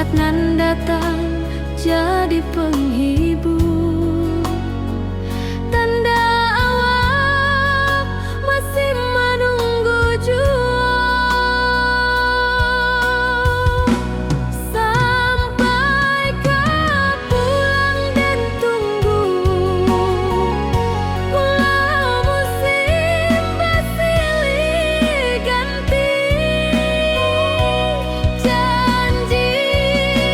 saat nan datang jadi penghibur, tanda awal masih menunggu jua. Sampai kau pulang dan tunggu, walau musim bersilih ganti. Janji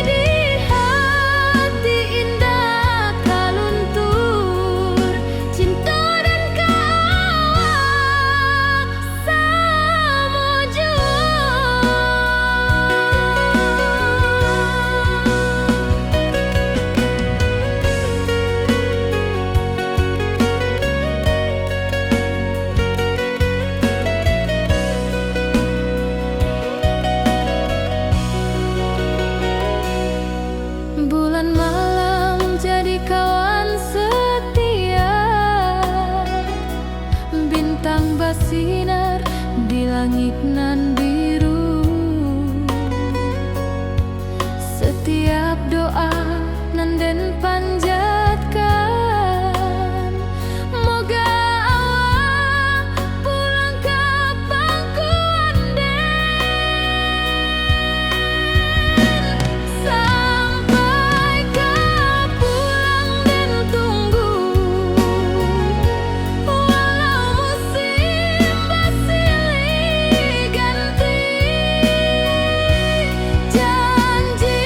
di hati indah kau luntur, cinta dan kawal sama jua. Bulan malam jadi kawan setia, bintang bersinar di langit nan biru. Setiap doa nan den panjatkan, moga awak pulang ke pangkuan den. Sampai kau pulang dan tunggu, walau musim bersilih ganti. Janji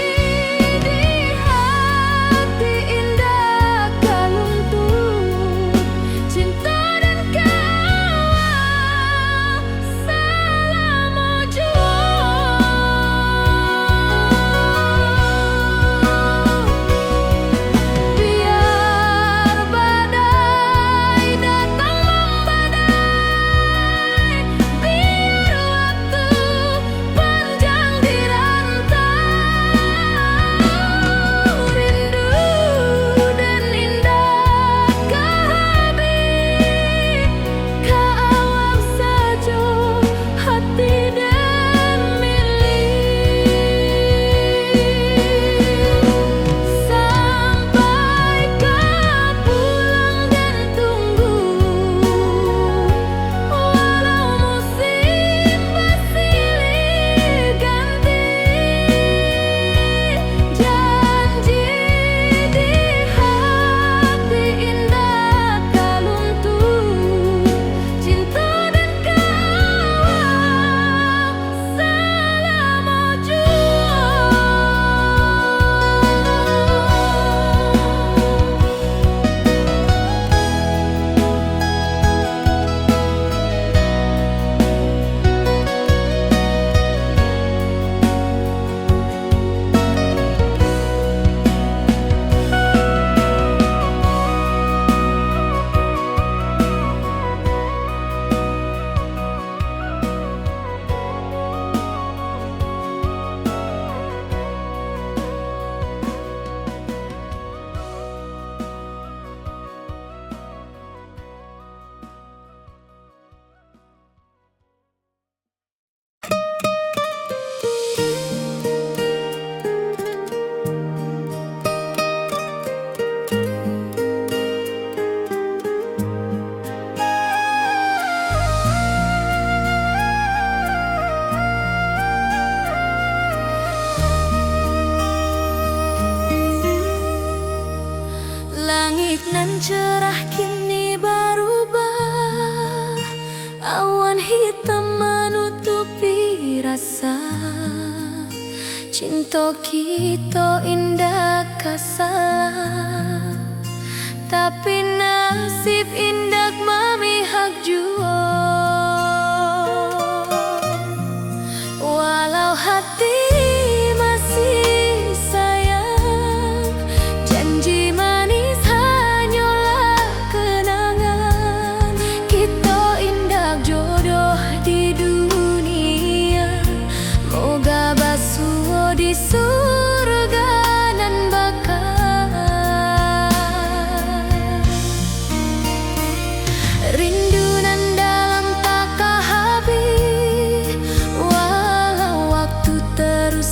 di hati indah kau luntur, cinta dan kawal selama jua. Biar badai datang membadai, biar waktu panjang dirantau, rindu dan indah kehabis, kawal saja hati dan milik. Sampai kau pulang dan tunggu, walau musim bersilih ganti. Janji di hati indah kau luntur, cinta dan kawal selama jua. Langit nan cerah kini berubah, awan hitam menutupi rasa. Cinta kita indah kasalah, tapi nasib indah memihak jua. Walau hati masih sayang, janji manis hanyalah kenangan. Kita indah jodoh di dunia, moga basuh di surga nan bakal. Rindu nan dalam tak habis, walau waktu terus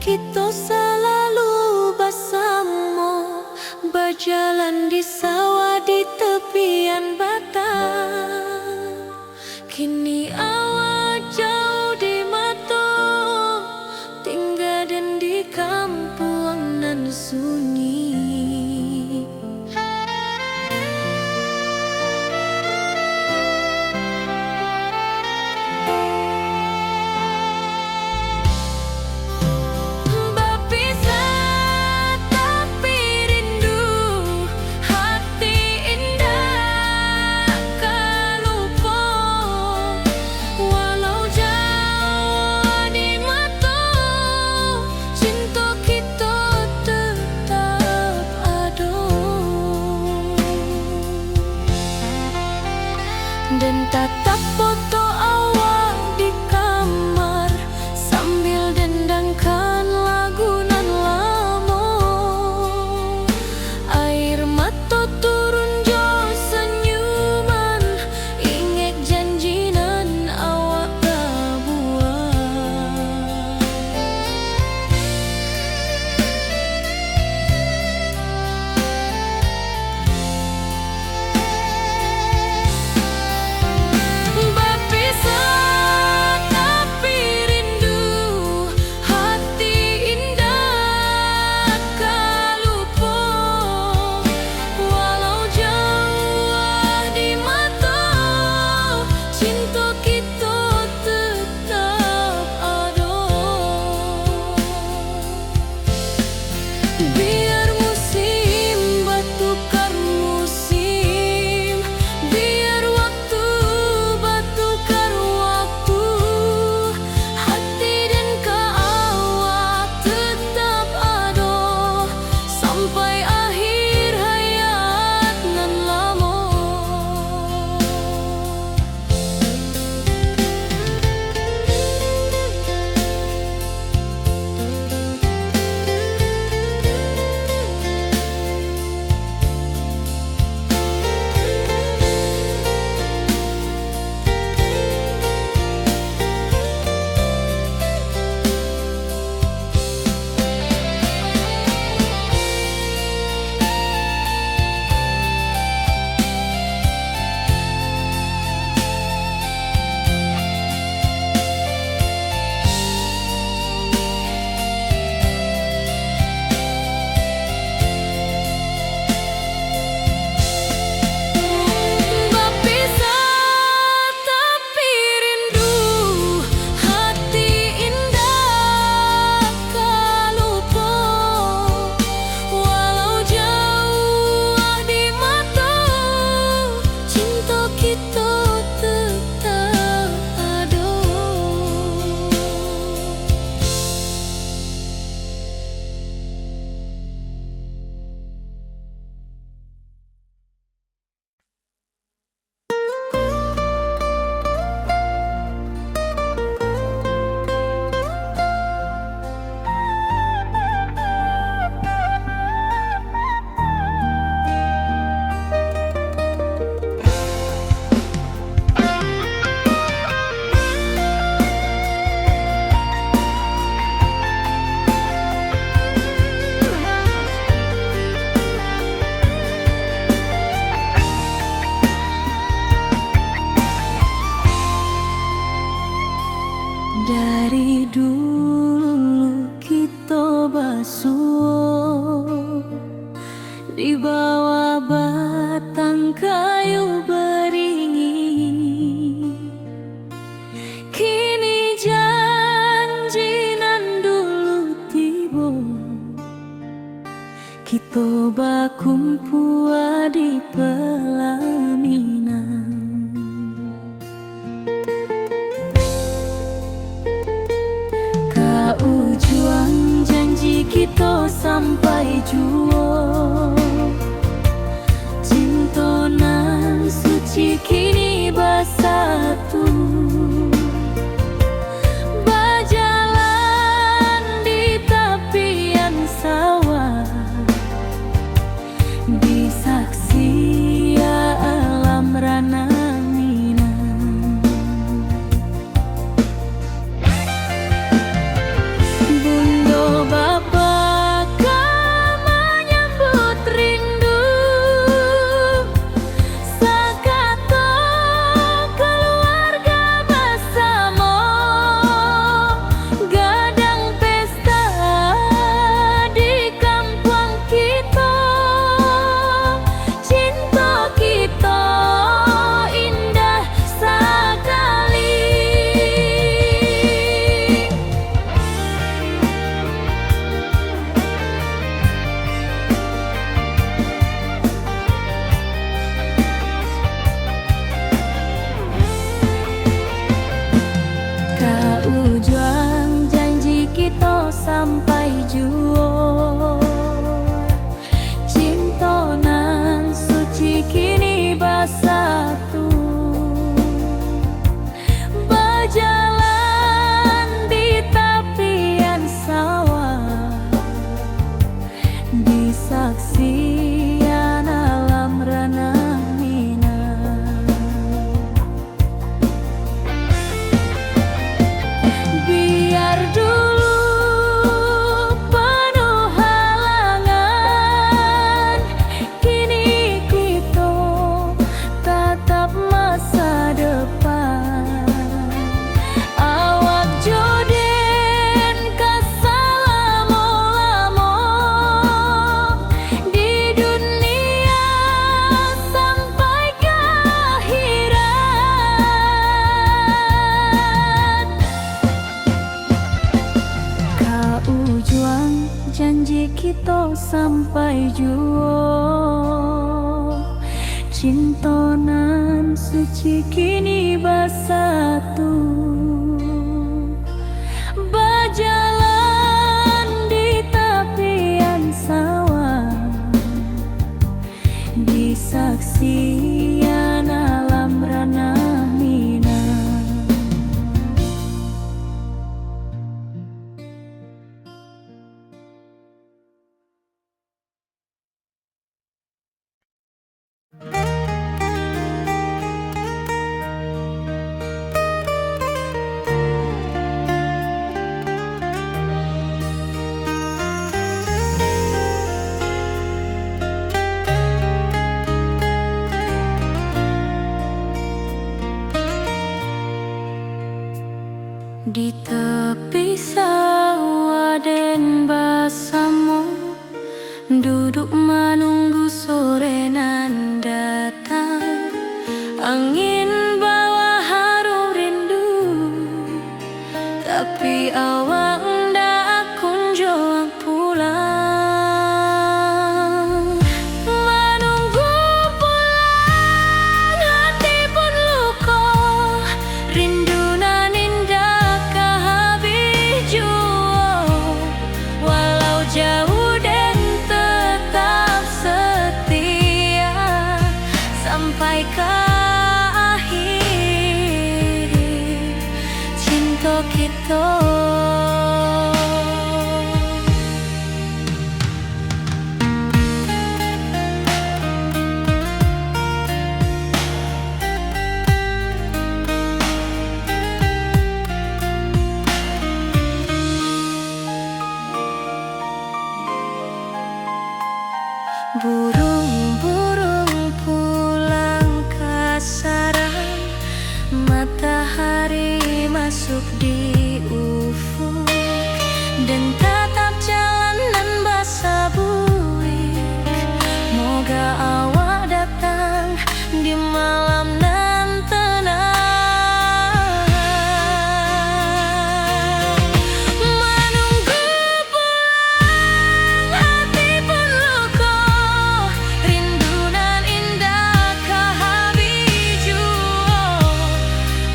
Kita selalu bersama, berjalan di sawah di tepian batang. Kini awak jauh di mata, tinggal dan di kampung nan sunyi. Dan tatap foto awak di kamar sambil dendangkan lagu nan lama. Air mata turun jo senyuman, ingat janji nan awak tak buat. Biar musim bertukar musim, biar waktu bertukar waktu, hati dan awak tetap ada sampai akhir hayat nan lama. Dari dulu kita basuh di bawah batang kayu beringin. Kini janji nan dulu tiba, kita bakumpul di pelaminan. Ujung janji kita sampai jua, cinta nan suci kini bersatu, berjalan di tepian sawah, di saksi alam rana. Bundo janji kita sampai juo. Cintonan suci kini bersatu, berjalan di tepian sawah, di saksian alam ranah Minang. Di tepi sawah den bersama, duduk menunggu sore nan datang. Angin bawa harum rindu, tapi awak ndak kunjung pulang. Menunggu pulang hati pun luka, rindu nan indah kehabis jua. Walau jauh dan tetap setia sampai ke akhir cinta kita. Burung-burung pulang ke sarang, matahari masuk di ufuk, dan tetap jalanan basah buik. Moga awak datang di malam nan tenang. Menunggu pulang hati pun luka, rindu nan indah kehabis jua.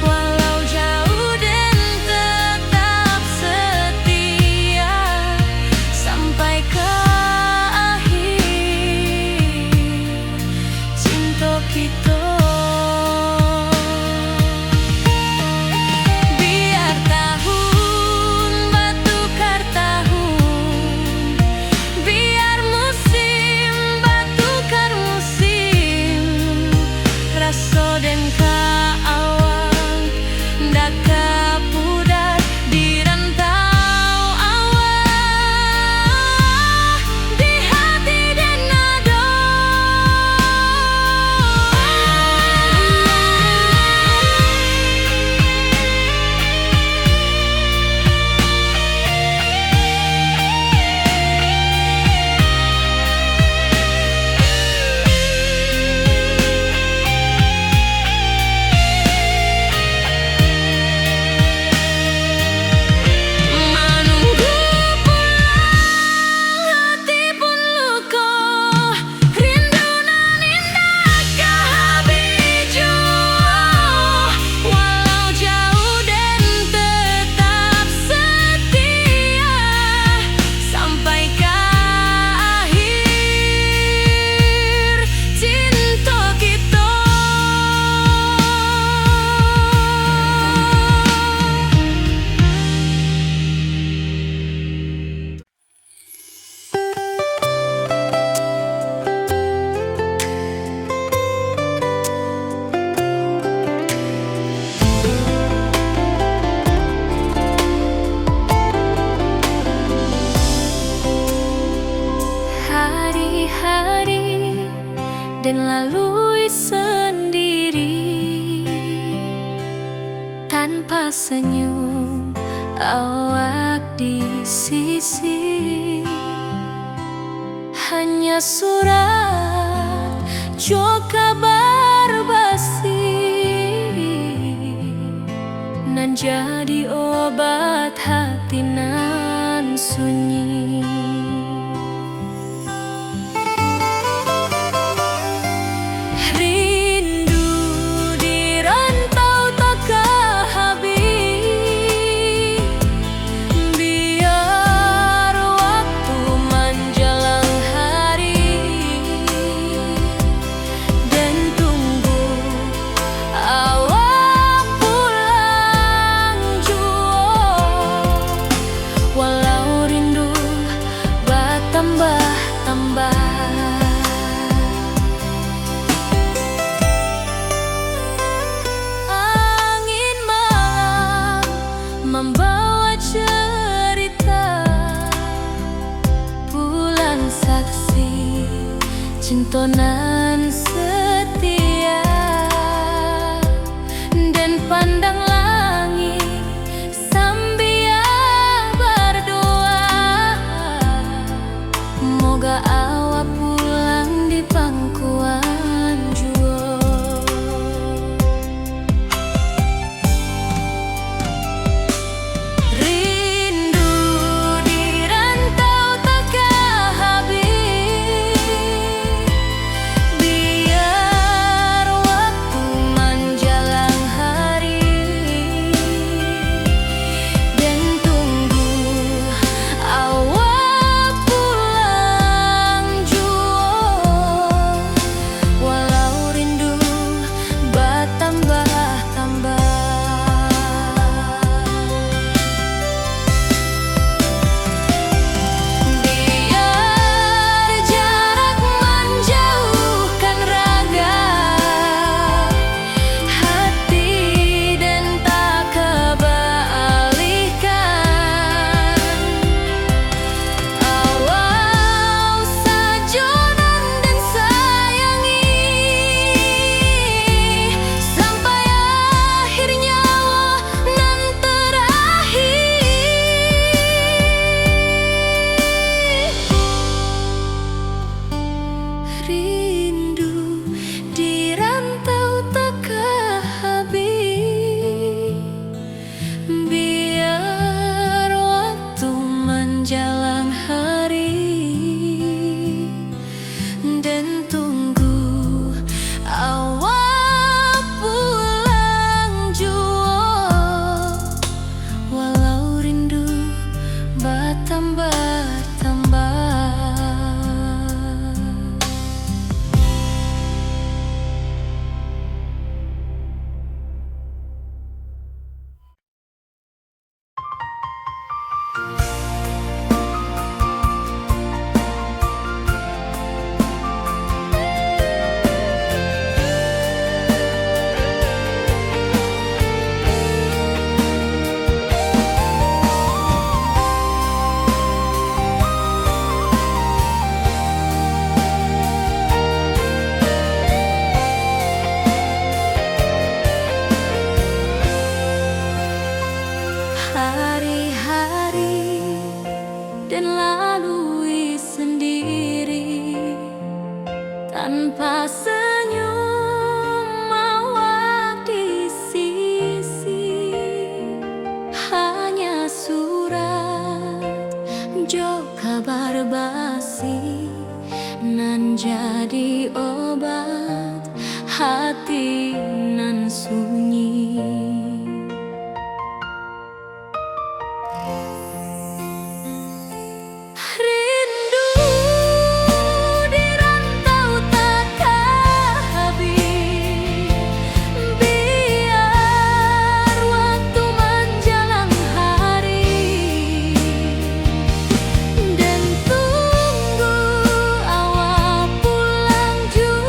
Walau jauh dan tetap setia sampai ke akhir cinta kita. Biar tahun bertukar tahun, biar musim bertukar musim, rasa dan keawang ndak kepudar di rantau awak, di hati dan nada. Menunggu pulang hati pun luka, rindu nan indah kehabis jua. Walau jauh dan tetap setia sampai ke akhir cinta kita. Hari-hari dan lalui sendiri, tanpa senyum awak di sisi. Hanya surat jo kabar basi, nan jadi obat hati nan sunyi. cerita, bulan saksi cintonan setia, dan pandang langit sambil berdoa, moga awak pulang di pangkuan jua. Rindu di rantau takkan habis, biar waktu menjelang hari, dan tunggu awak pulang jua, walau rindu bertambah-tambah. Biar jarak menjauhkan raga, hati dan tak kebalihkan. Awal sajonan dan sayangi, sampai akhir nyawa nan terakhir. Rindu di rantau takkan habis, biar waktu menjelang hari, dan tunggu awak pulang jua, walau rindu bertambah-tambah. Hari-hari dan lalui sendiri, tanpa senyum awak di sisi, hanya surat jo kabar basi nan jadi obat hati nan sunyi. Rindu di rantau takkan habis, biar waktu menjelang hari, dan tunggu awak pulang jua,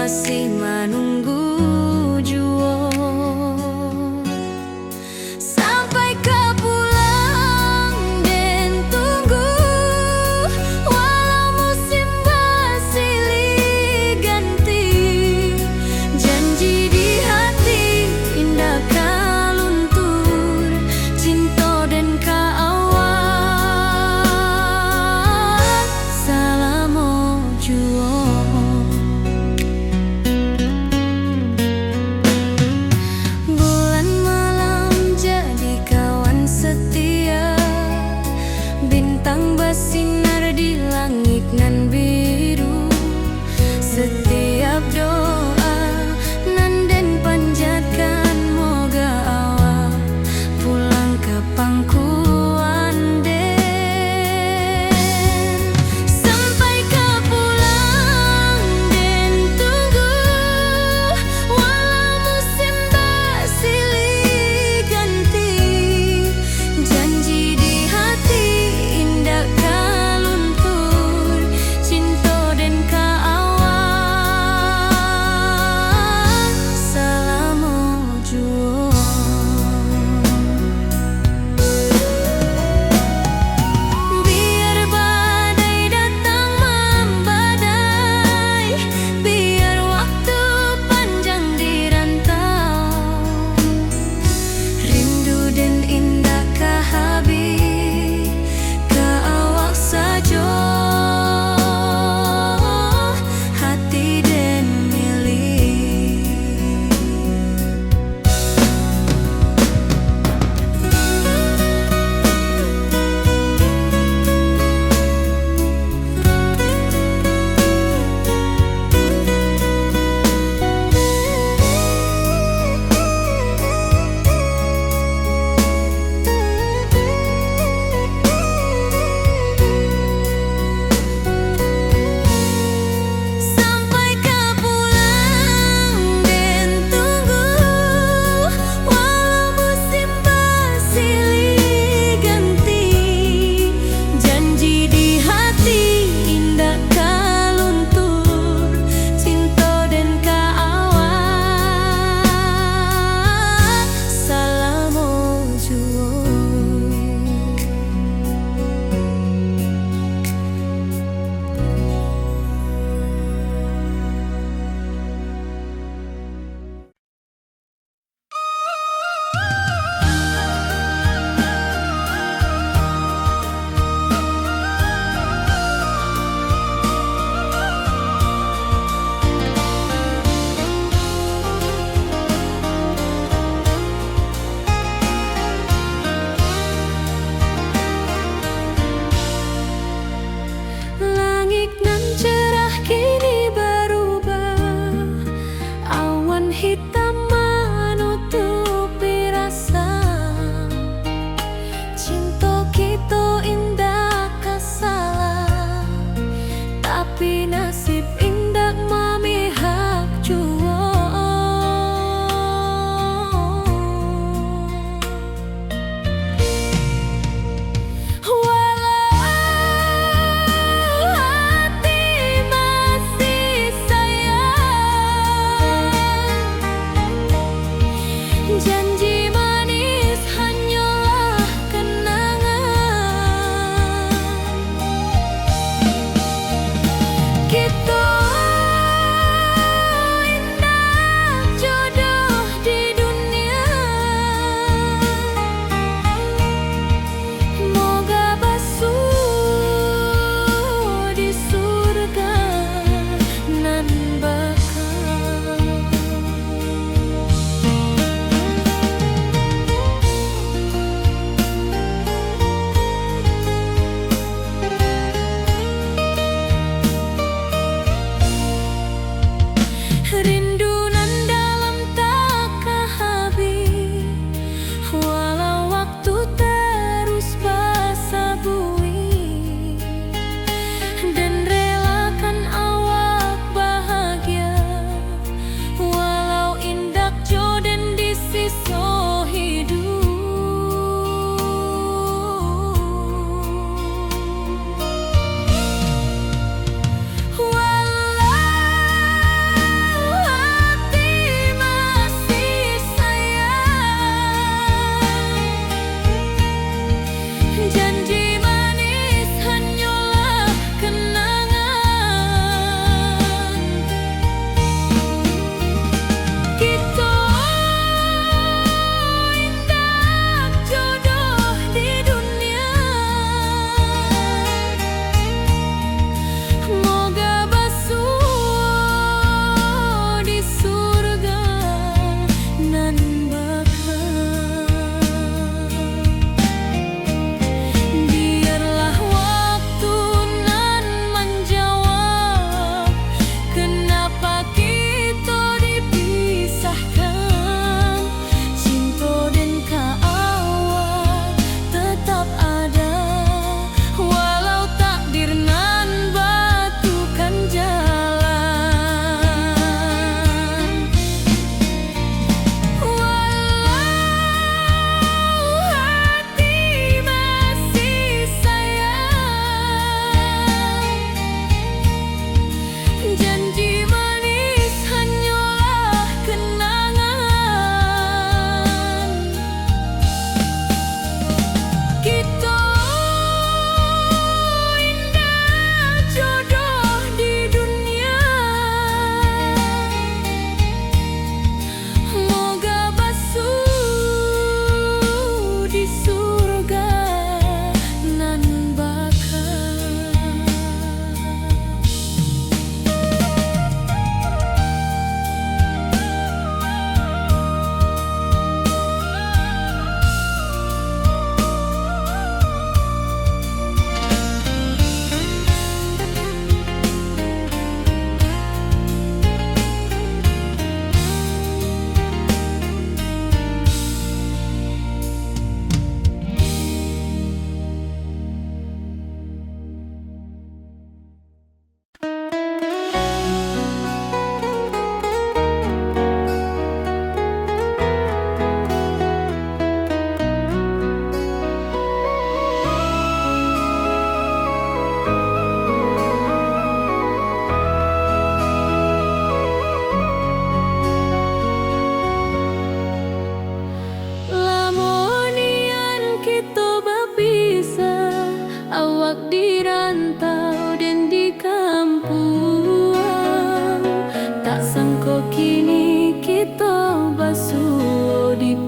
masih menunggu juo. Sampai kau pulang dan tunggu, walau musim bersilih ganti. Janji di hati indah kau luntur, cinta dan kawan. Salam juo.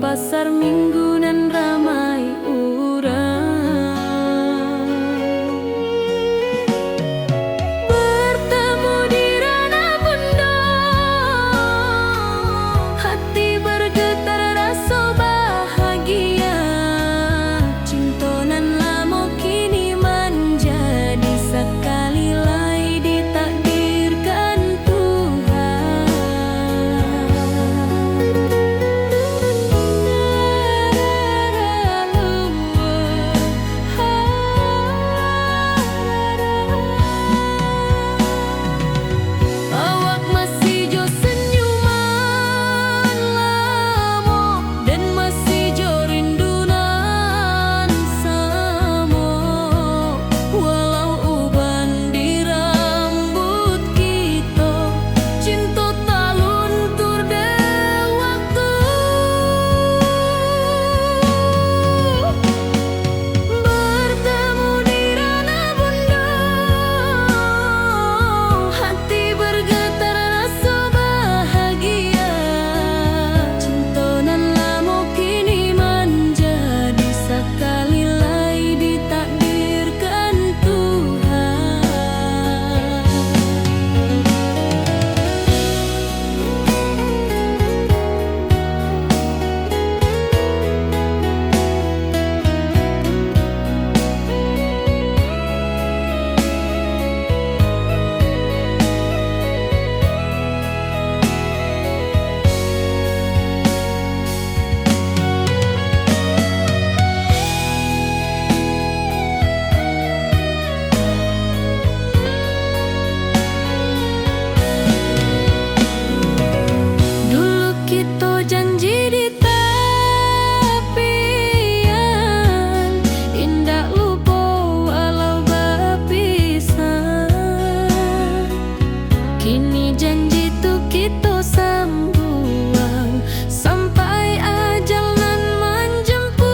pasar minggu nan ramai urang. Bertemu di ranah bunda, hati bergetar rasa bahagia. Cinta nan lama kini menjadi sekali lai ditakdirkan Tuhan. Awak masih jo senyuman lamo dan masih jo rindunan samo. Walau uban di rambut kita, cinta tak luntur de waktu. Bertemu di ranah bunda, hati bergetar rasa bahagia. Cinta nan lama kini menjadi sekali lai ditakdirkan Tuhan. Dulu kita janji di tepian, indah lupa walau berpisah. Kini janji tu kita sambung sampai ajal nan menjemput.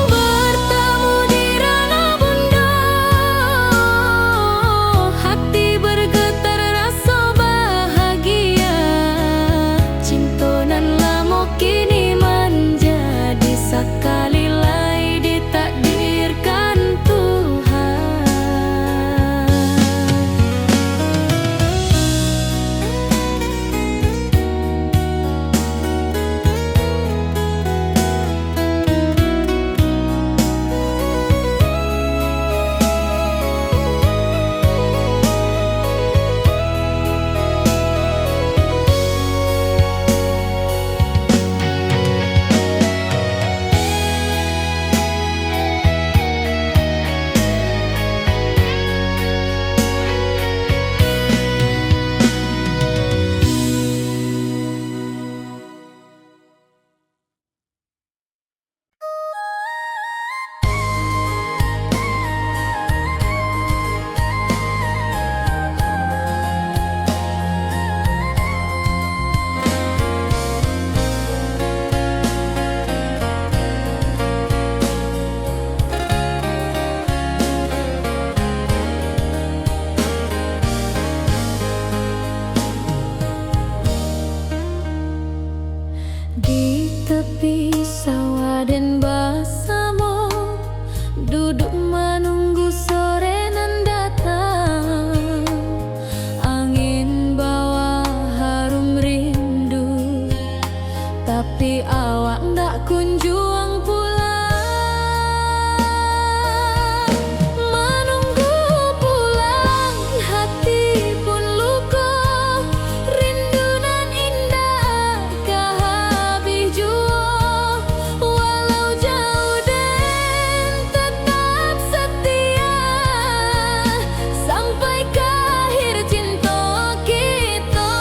Bertemu di ranah bunda, hati bergetar rasa bahagia. Cinta nan lama kini menjadi sekali lai ditakdirkan Tuhan. Di tepi sawah dan bersama duduk menunggu sore nan datang. Angin bawa harum rindu, tapi awak ndak kunjung pulang. Menunggu pulang hati pun luka, rindu nan indah kah habis jua. Walau jauh dan tetap setia sampai ke akhir cinta kita.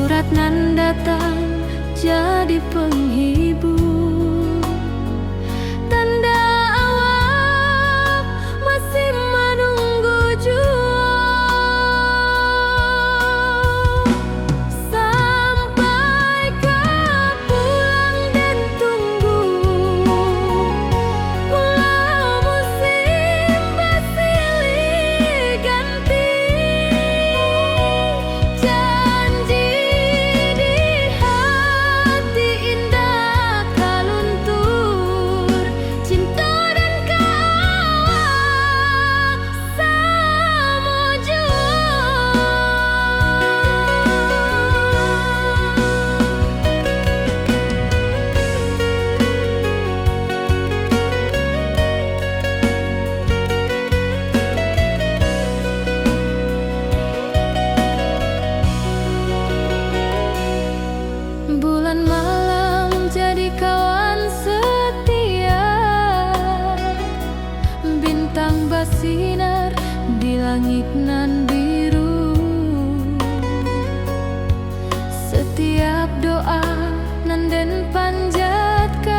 surat nan datang jadi penghibur, tanda awak masih menunggu jua. Sampai kau pulang dan tunggu, walau musim bersilih ganti, janji di hati indah kaluntur, cinta dan kawal sama jua. Bulan malam jadi kawan setia, bintang bersinar di langit nan biru. Setiap doa nan den panjatkan,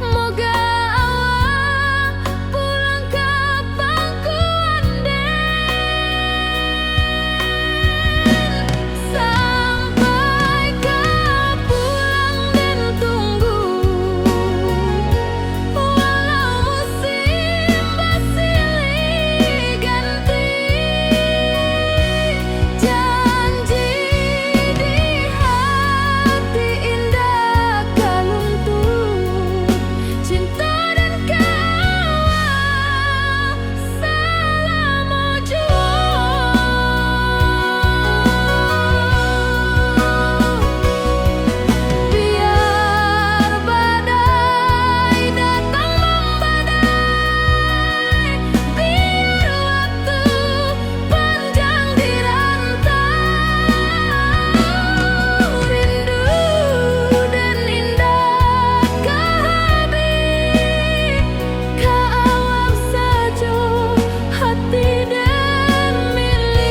moga awak pulang ke pangkuan. Sampai kau pulang dan tunggu, walau musim bersilih ganti, janji di hati indah kaluntur, cinta dan kawal selama jua. Biar badai datang membadai, biar waktu panjang dirantau, rindu dan indah kehabis, kawal saja hati dan milik.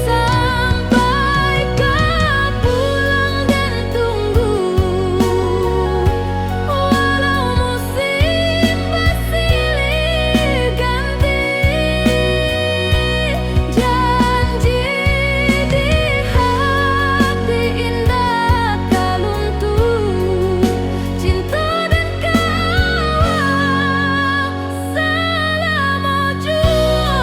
Sampai kau pulang dan tunggu, walau musim bersilih ganti, janji di hati indah kaluntur, cinta dan kawal selama jua.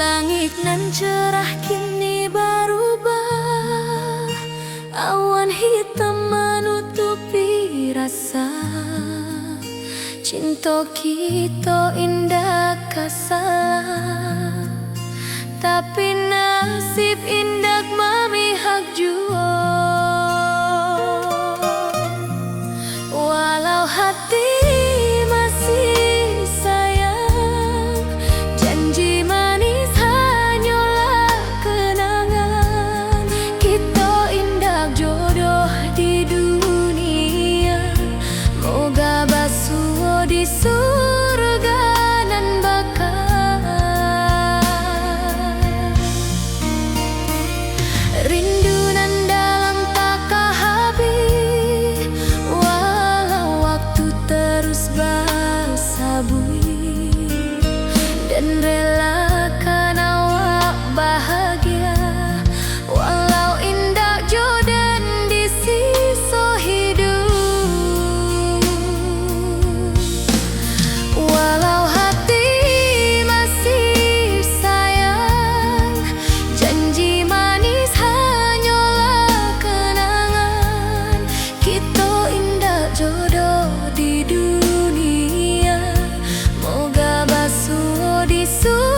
Langit nan cerah kini berubah, awan hitam menutupi rasa. Cinta kita indah kasalah, tapi nasib indah memihak jua. Walau hati masih sayang, janji manis hanyalah kenangan. Kita indah jodoh di dunia, moga basuh di surga nan bakal. Rindu nan dan relakan awak bahagia. Walau indah jodoh di sisa hidup, walau hati masih sayang, janji manis hanyalah kenangan. Kita indah jodoh di dunia, moga basuh di surga.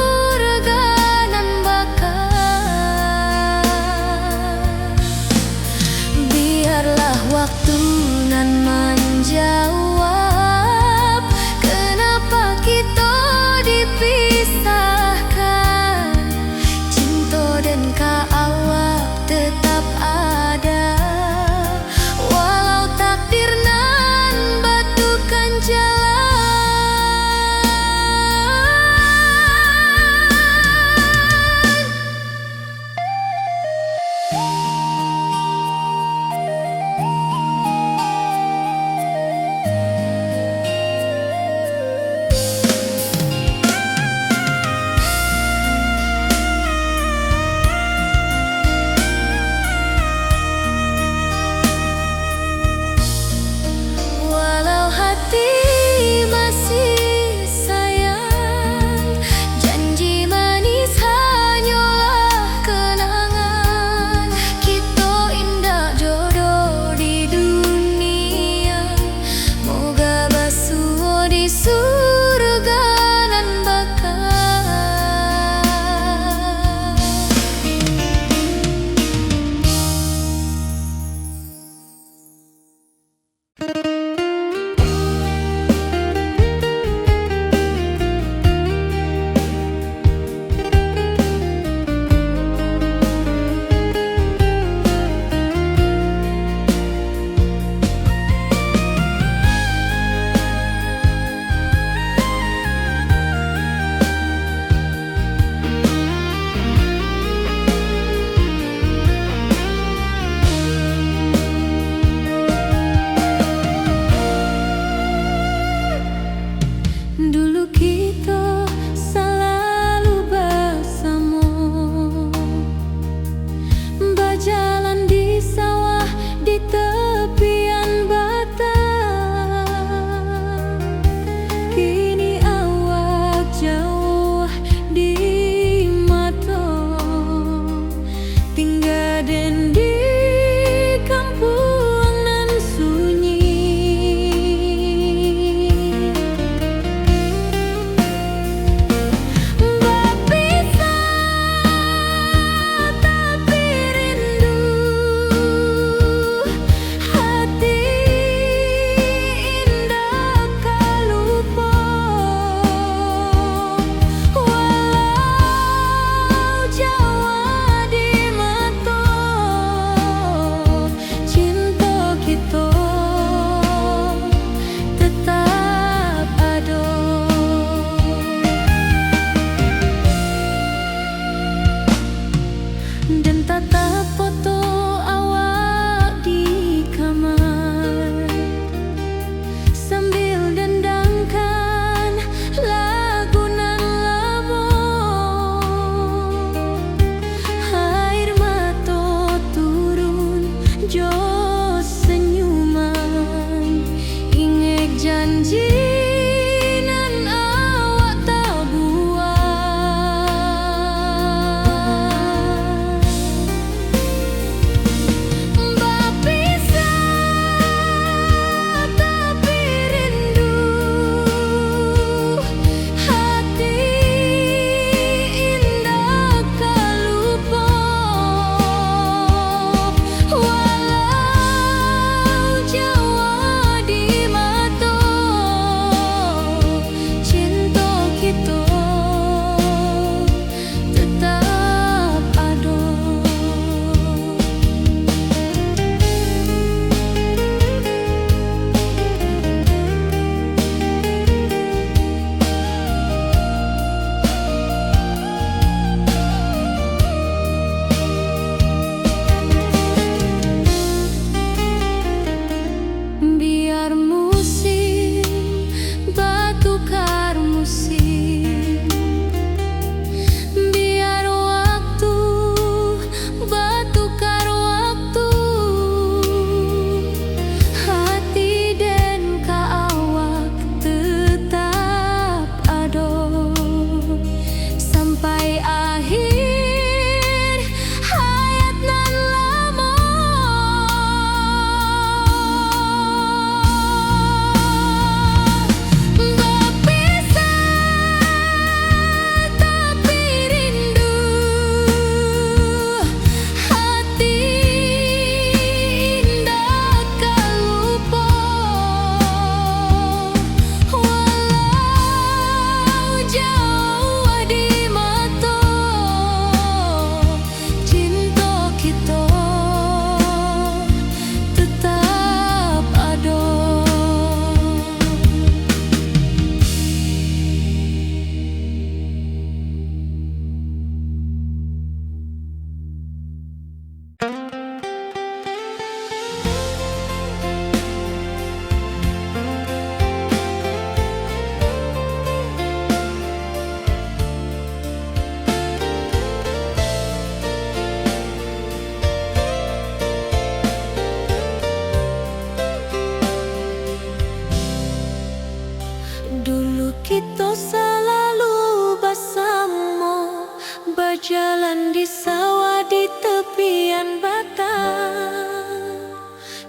kita selalu bersama, berjalan di sawah di tepian batang.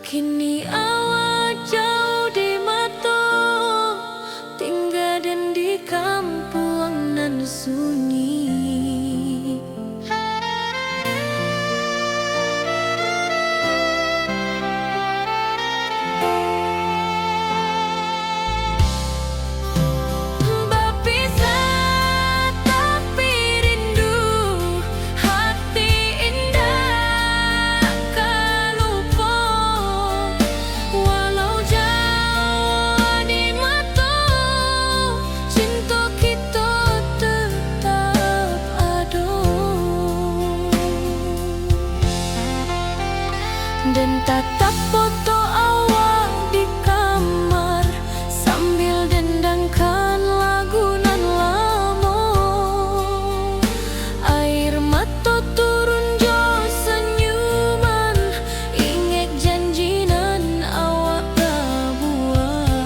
Kini awak jauh di mata, tinggal dan di kampung nan sunyi. Dan tatap foto awak di kamar sambil dendangkan lagu nan lama. Air mata turun jo senyuman, ingat janji nan awak buat.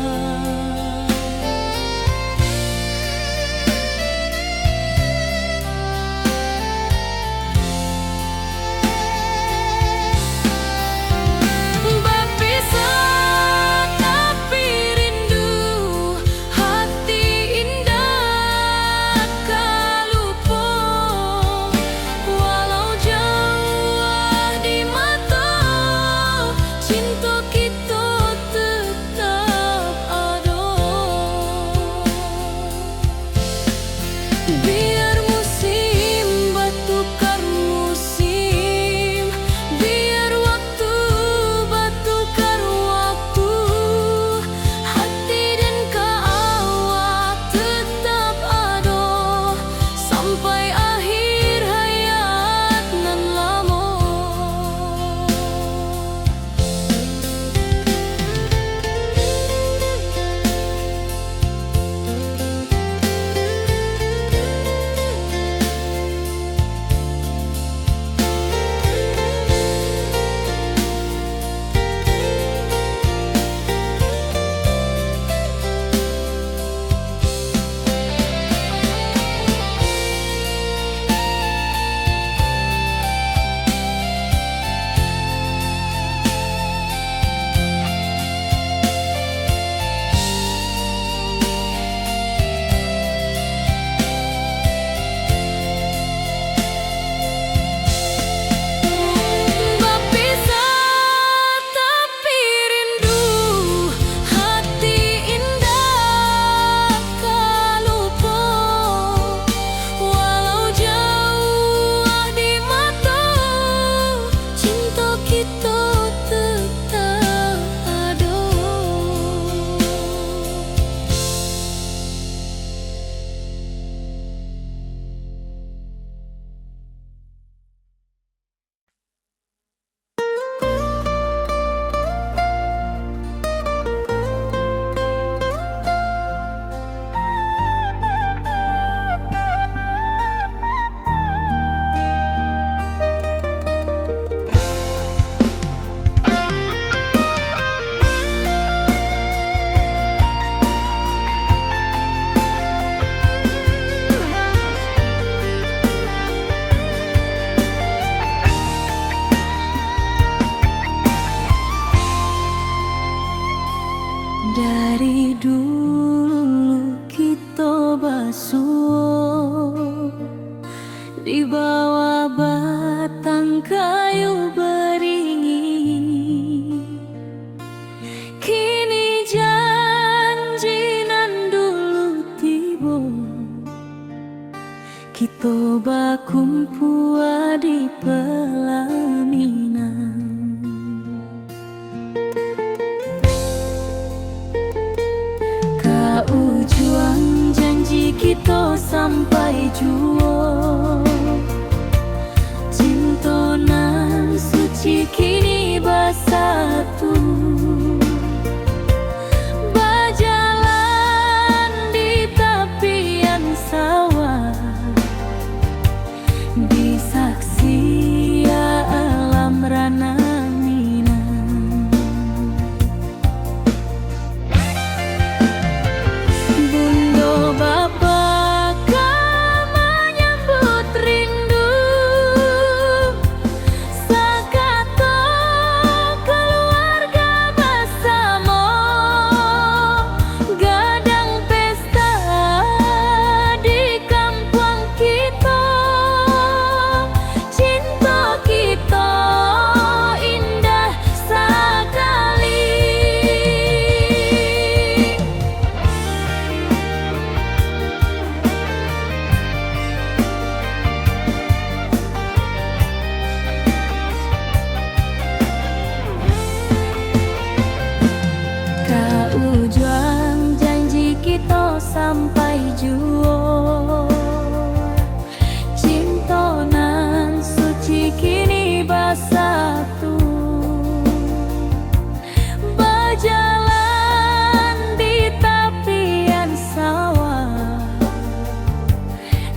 Biar musim bertukar musim, biar waktu bertukar waktu, hati dan awak tetap ada sampai akhir hayat nan lama. Dari dulu kita basuh di bawah batang kayu beringin. Kini janji nan dulu tiba, kita bakumpul di pelaminan. Ujung janji kita sampai jua, cinta nan suci kini bersatu, berjalan di tepian sawah, disaksi alam rana. Bunda sampai juo. Cinta nan suci kini bersatu, berjalan di tepian sawah,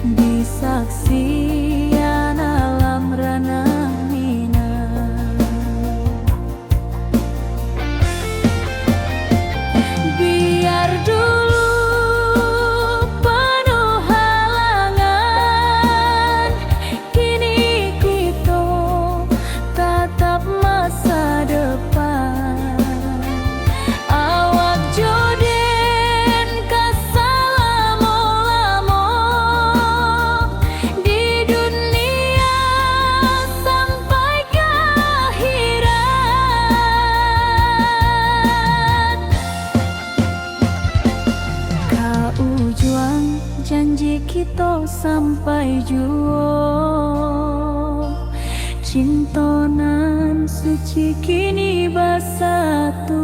di saksian alam ranah minang. Biar dulu penuh halangan, kini kita tatap masa depan. Awak joden kasalamo-lamo di dunia sampai ke akhirat. Kau juang janji kita sampai juo. Cinta nan suci kini bersatu,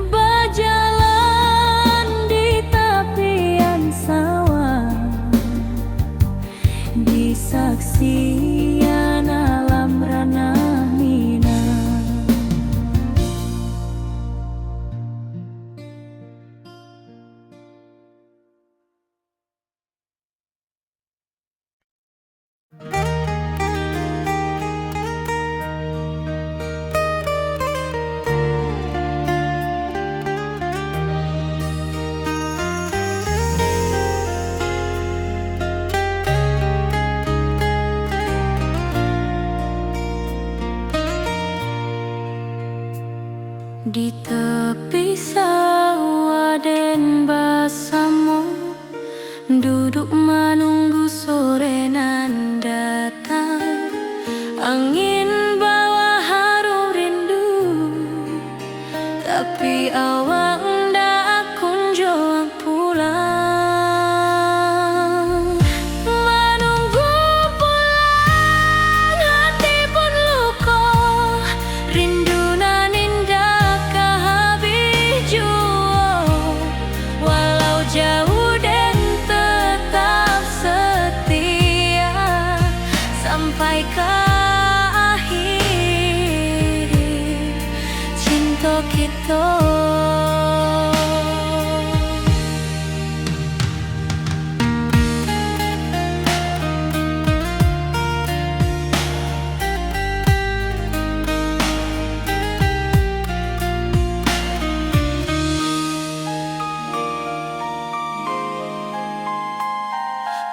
berjalan di tepian sawah, di saksian alam ranah minang. Di tepi sawah den bersama, duduk menunggu sore nan datang. Angin bawa harum rindu, tapi awak ndak kunjung pulang. Menunggu pulang hati pun luka, rindu nan indah kehabis jua. Walau jauh dan tetap setia sampai ke akhir cinta kita.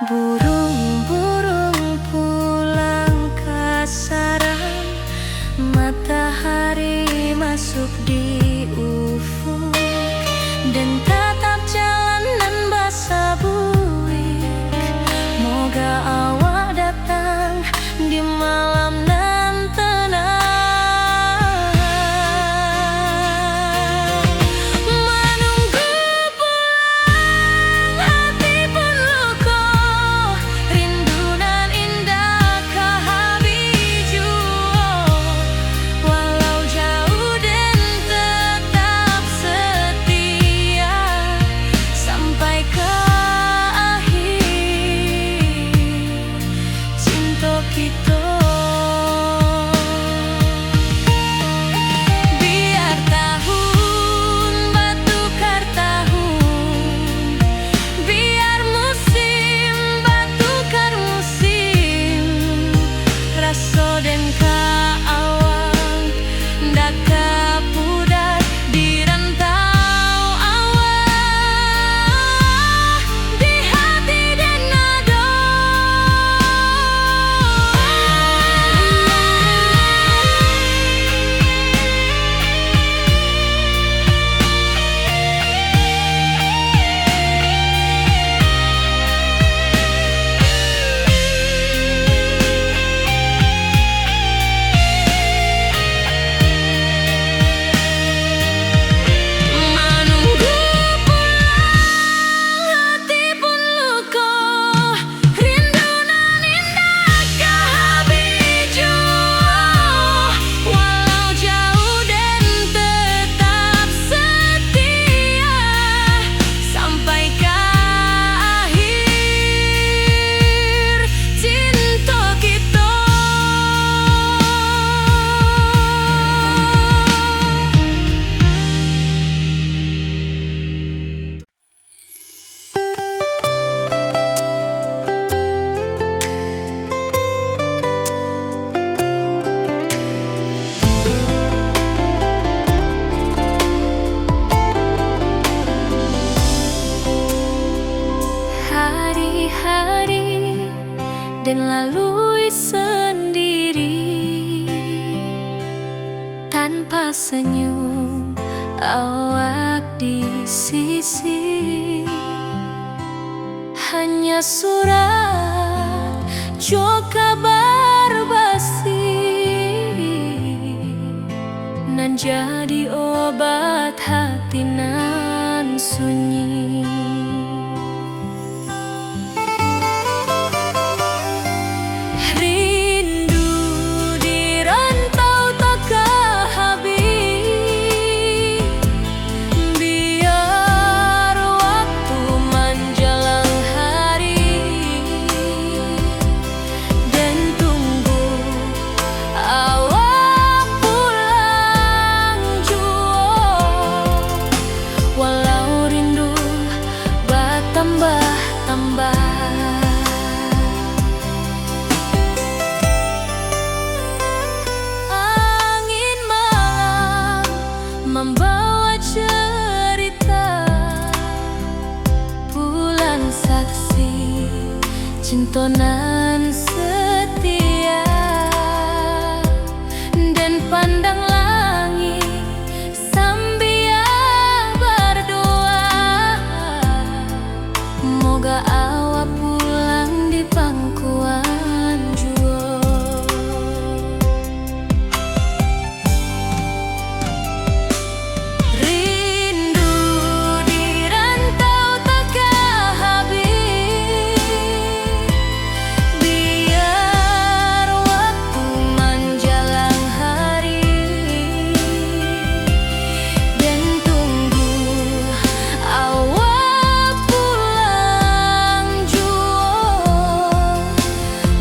Burung-burung pulang ke sarang, matahari masuk di ufuk, dan tatap jalanan basah buik. Moga awak datang di malam nan tenang. Menunggu pulang hati pun luka, hari-hari dan lalui sendiri tanpa senyum awak di sisi. Hanya surat jo kabar basi nan jadi obat hati nan sunyi. Rindu di rantau takkan habis, biar waktu menjelang hari dan tunggu awak pulang jua. Walau rindu bertambah-tambah, angin malam membawa cerita, bulan saksi cintonan setia, dan pandang langit sambil berdoa, moga awak pulang di pangkuan jua. Rindu di rantau takkan habis, biar waktu menjelang hari dan tunggu awak pulang jua.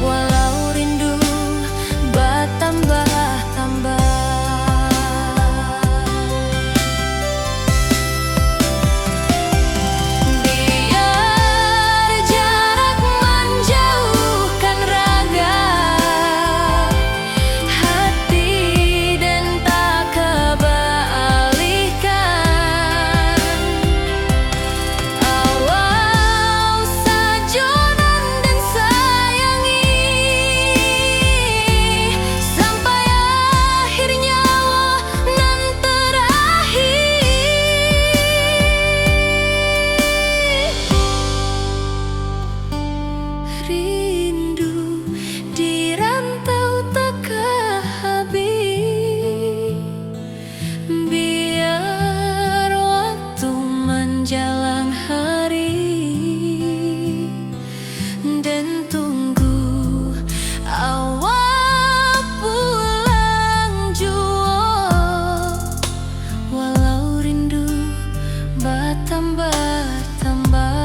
Walau rindu bertambah-tambah, biar jarak menjauhkan raga hati dan tak kebalikan. Awak sajonan dan sayangi sampai akhir nyawa nan terakhir. Rindu di rantau takkan habis, biar waktu menjelang hari dan tunggu awak pulang jua. Walau rindu bertambah-tambah.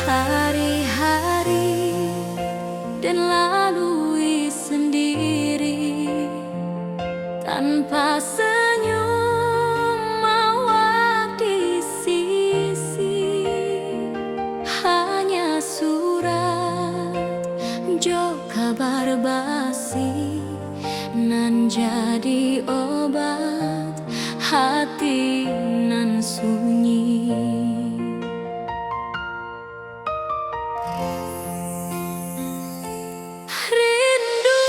Hari-hari dan lalui sendiri tanpa senyum awak di sisi. Hanya surat jo kabar basi nan jadi obat hati nan sunyi. Rindu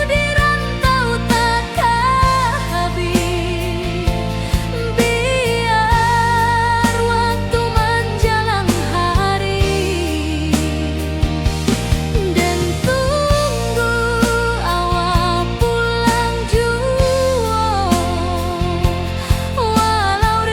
di rantau takkan habis, biar waktu menjelang hari dan tunggu awak pulang jua. Walau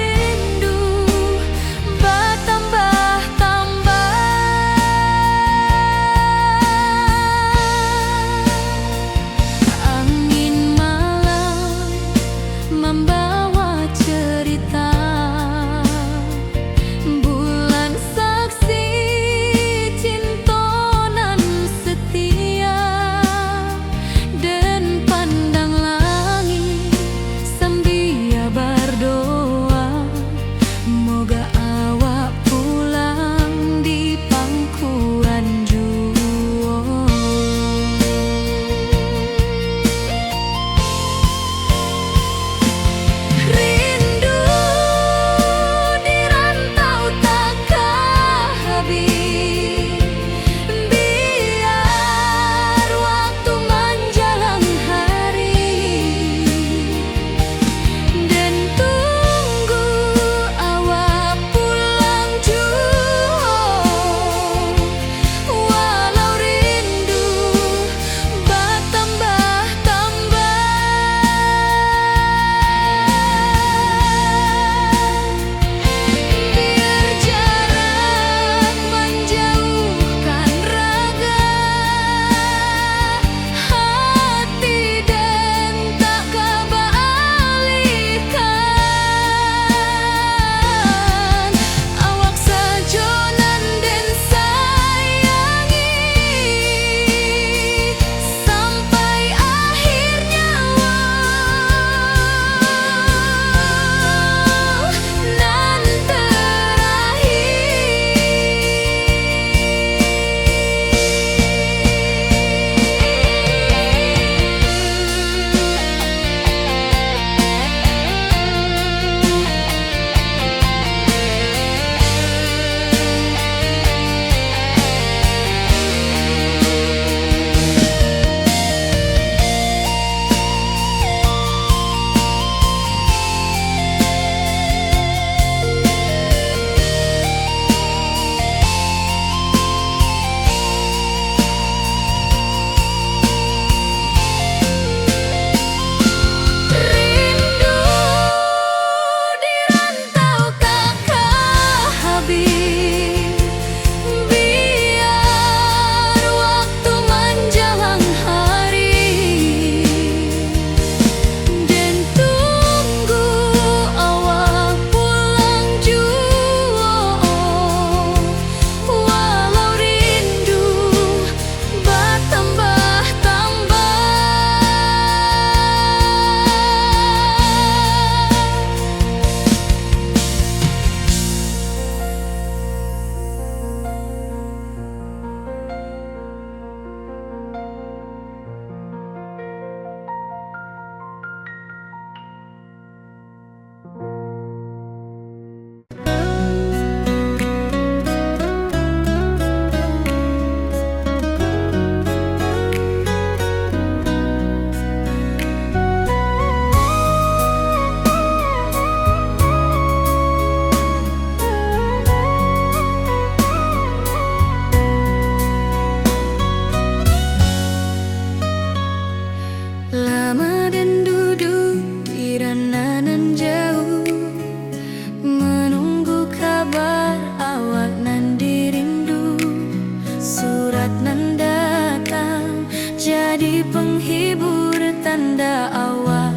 jadi penghibur, tanda awak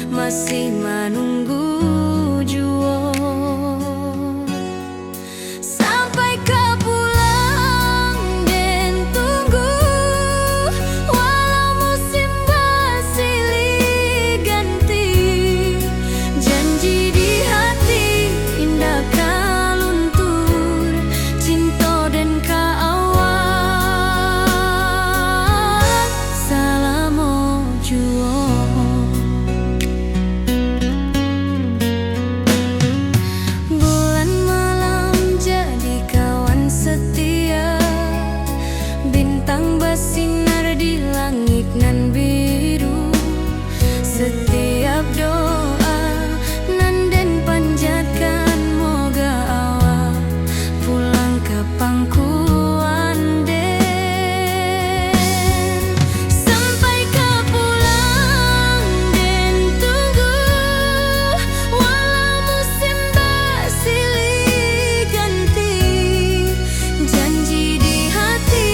masih menunggu jua. Sampai ke pulang dan tunggu, walau musim bersilih ganti. Janji di hati indah kaluntur, cinta dan kaawak salamo jua. Bulan malam jadi kawan setia, bintang bersinar di langit nan biru. Setiap doa nan den panjatkan, moga awak pulang ke pangkuan den. Sampai ke pulang dan tunggu, walau musim bersilih ganti. Janji di hati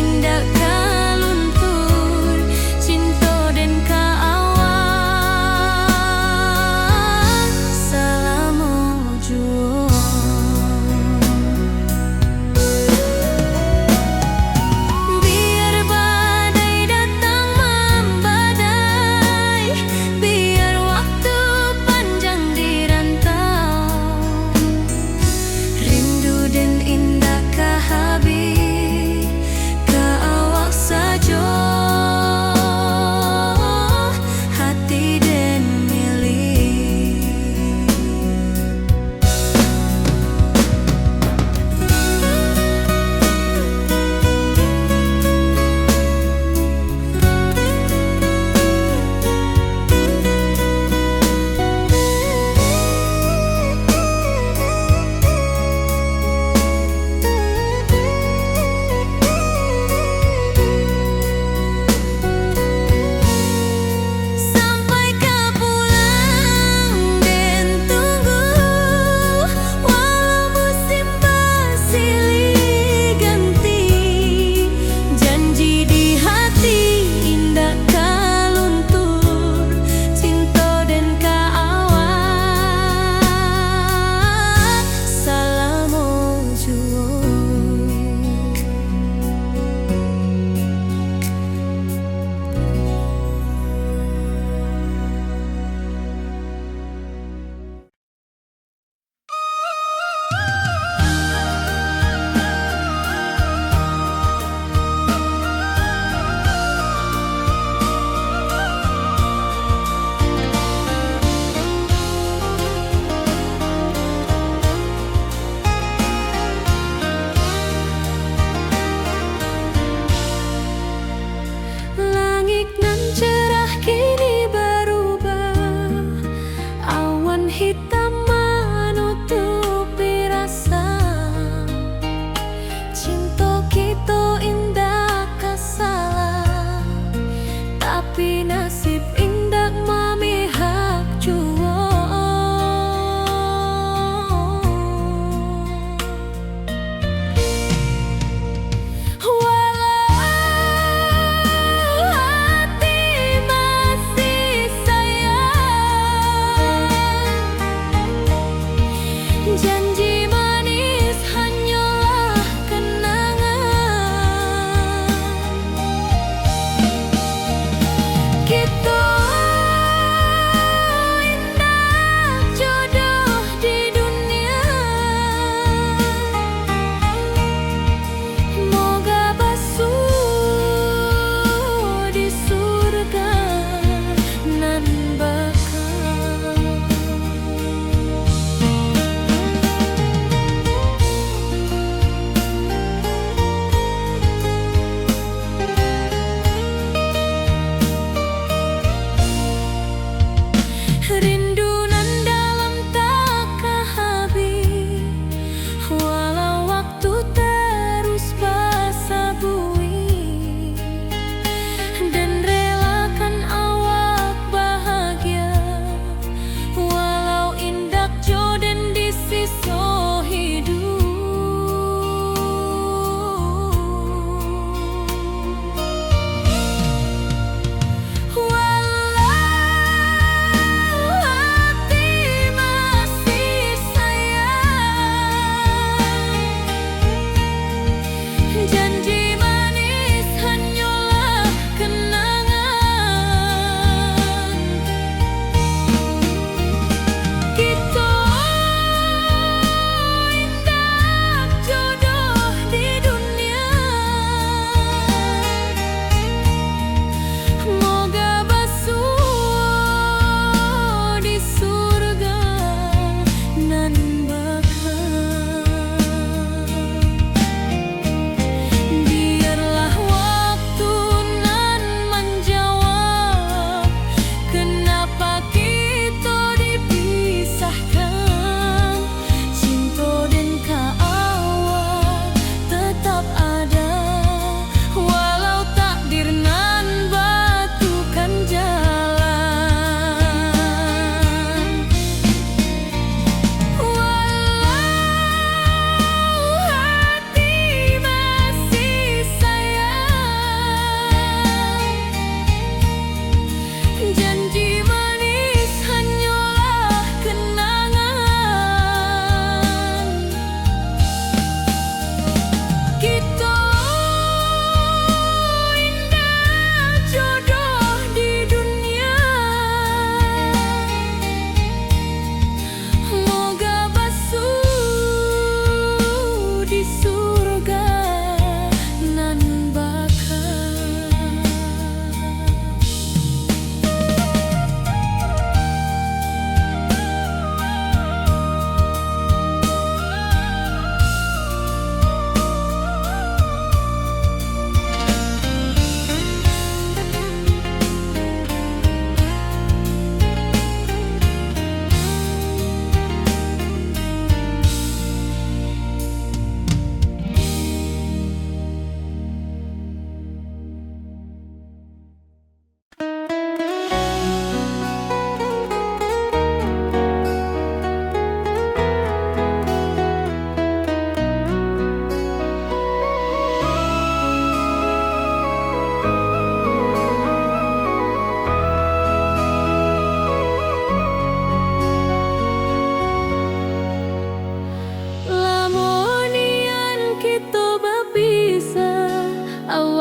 indah kaluntur, cinta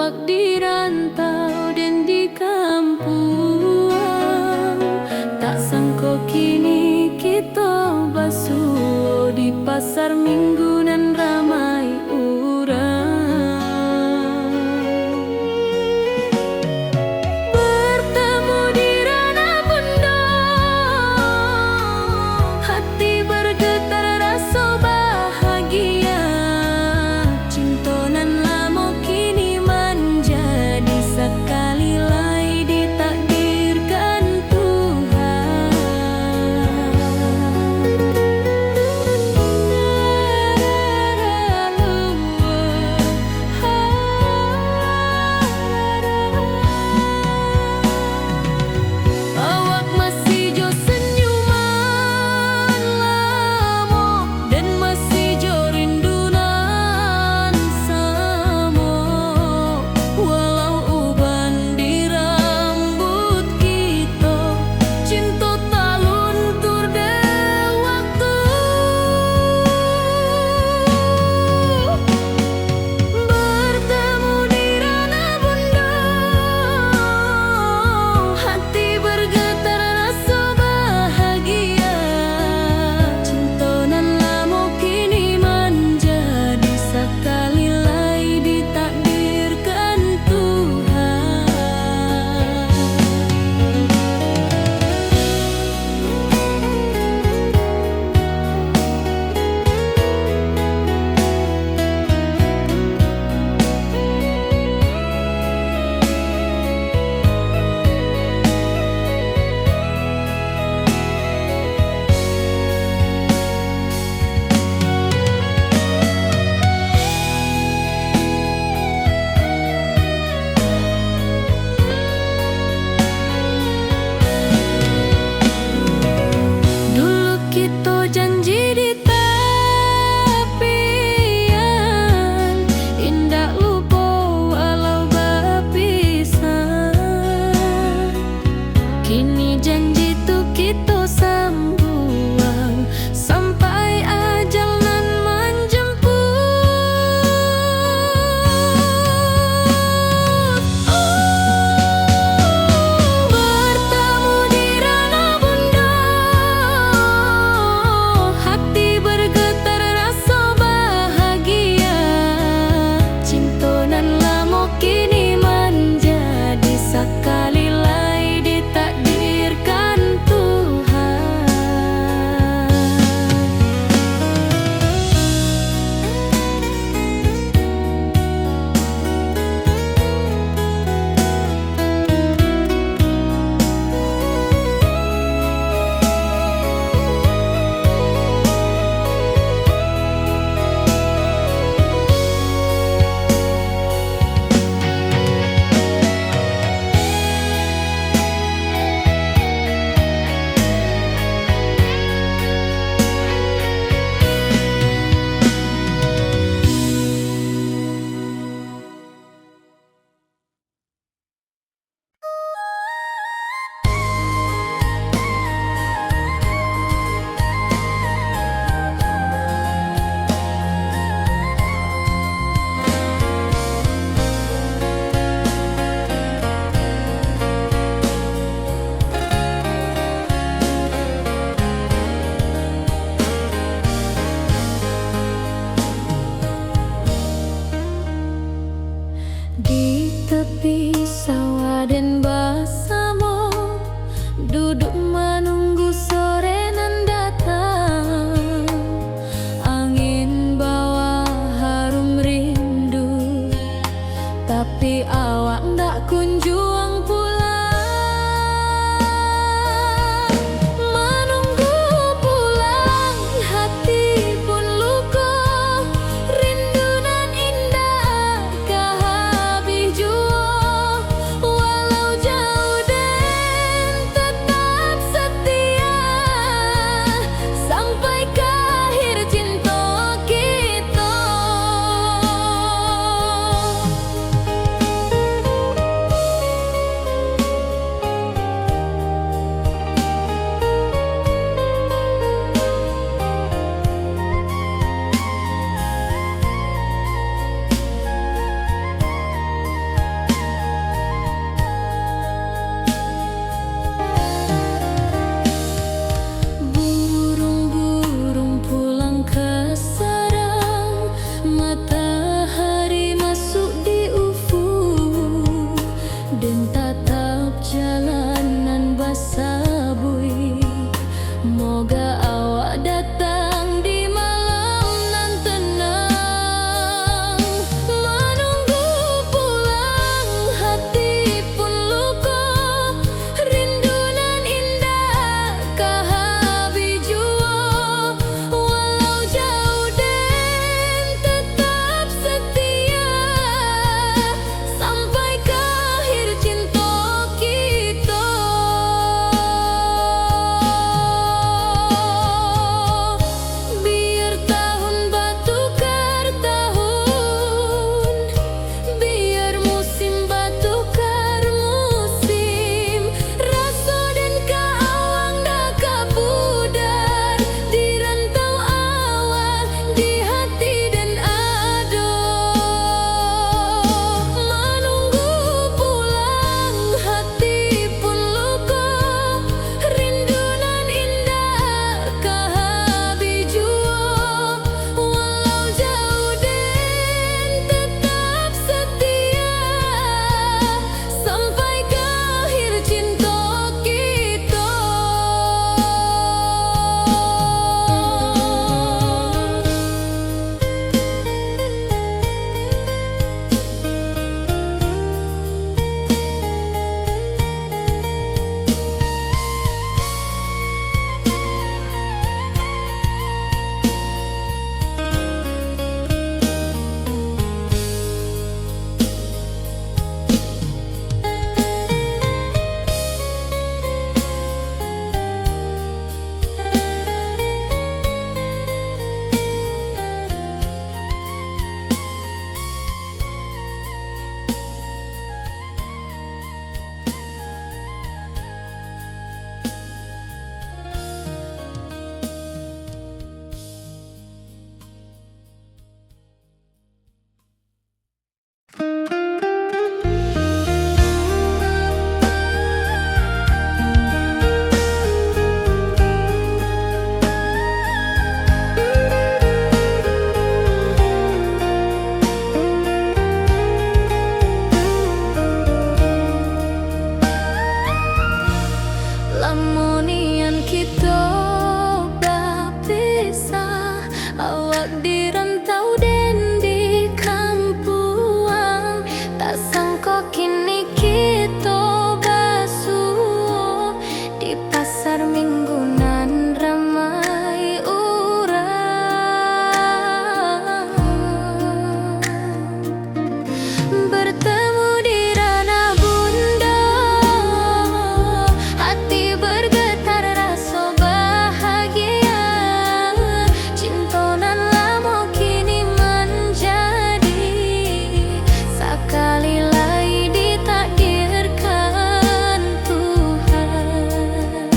awak di rantau dan di kampung. Tak sangko kini kita basuh di pasar minggu nan ramai urang. Bertemu di ranah bunda, hati bergetar rasa bahagia. Cinta nan lama kini menjadi sekali lai ditakdirkan Tuhan. Awak masih jo senyuman lama dan masih jo rindunan sama. Walau uban di rambut kita, cinta tak luntur de waktu. Bertemu di ranah bunda, hati bergetar rasa bahagia. Cinta nan lama kini menjadi sekali lai ditakdirkan Tuhan. Dulu kita janji di tepian, indah lupa walau berpisah. Kini janji tu kita sambung sampai ajal nan menjemput. Bertemu di ranah bunda, hati bergetar rasa bahagia. Cinta nan lama kini menjadi sekali lai ditakdirkan Tuhan. Di tepi sawah dan bersama, duduk menunggu sore nan datang. Angin bawa harum rindu, tapi awak ndak kunjung pulang. Menunggu pulang, hati pun luka. Rindu nan indah kah habis jua. Walau jauh dan tetap setia sampai ke akhir cinta kita. kini kita basuh di pasar minggunan ramai orang. Bertemu di ranah bunda, hati bergetar rasa bahagia. Cinta nan lama kini menjadi sekali lagi ditakdirkan Tuhan.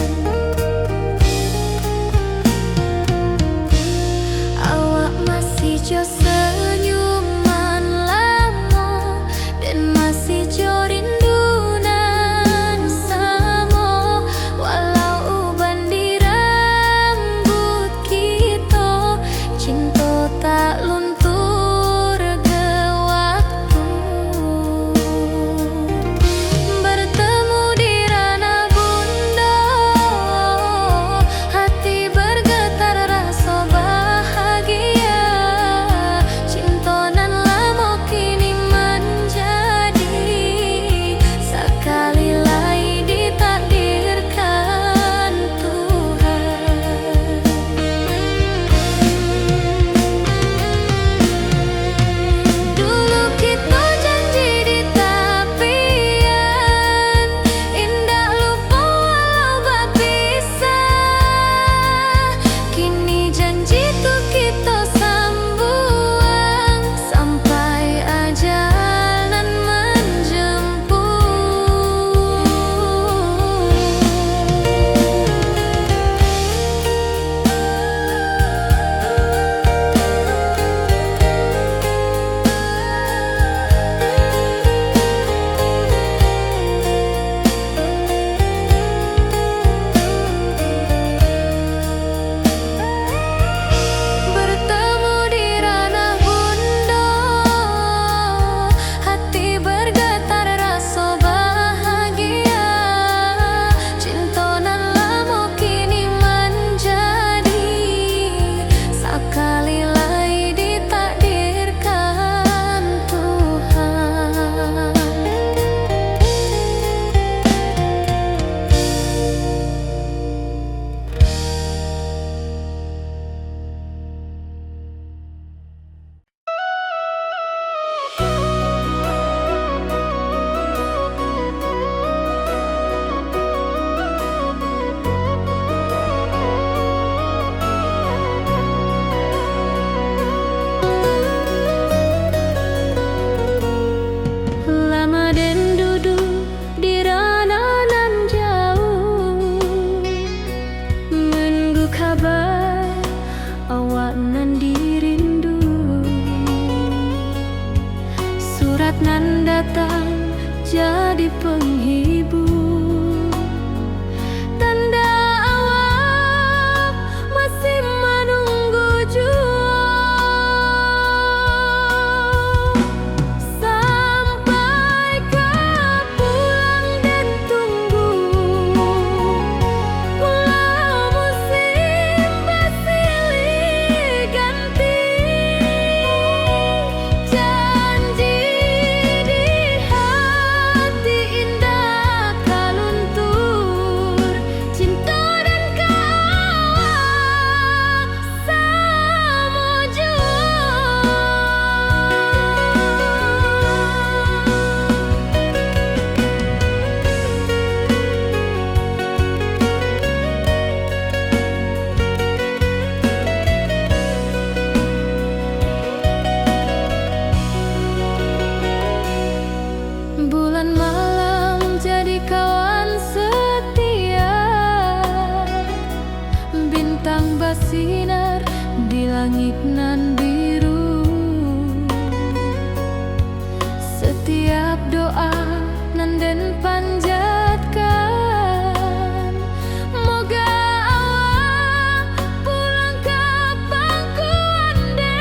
Awak masih jo senyuman lama dan masih jo rindunan sama. Walau uban di rambut kita, cinta tak luntur ke waktu. Bertemu di ranah bunda, hati bergetar rasa bahagia. Cinta nan lama kini menjadi sekali lagi ditakdirkan Tuhan. Dulu kita janji di tepian, indah lupa walau berpisah. Kini janji tuh kita sambuang sampai ajal nan bertemu di ranah bunda, hati bergetar rasa bahagia. Cinta nan lama kini menjadi sekali lagi ditakdirkan Tuhan. Lama dan duduk di ranah nan jauh, menunggu kabar awak nan dirindu. Surat nan datang jadi penghibur, tanda awak masih menunggu jua. Sampai kau pulang dan tunggu, walau musim bersilih ganti. Janji di hati indah kaluntur, cinta dan kawak sama jua. Bulan malam jadi kawan setia, bintang bersinar di langit nan biru. Setiap doa nan den panjatkan, moga awak pulang ke pangkuan den.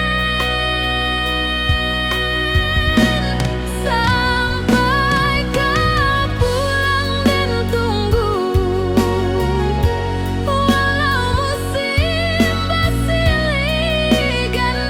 Sampai kau pulang dan tunggu, walau musim bersilih ganti.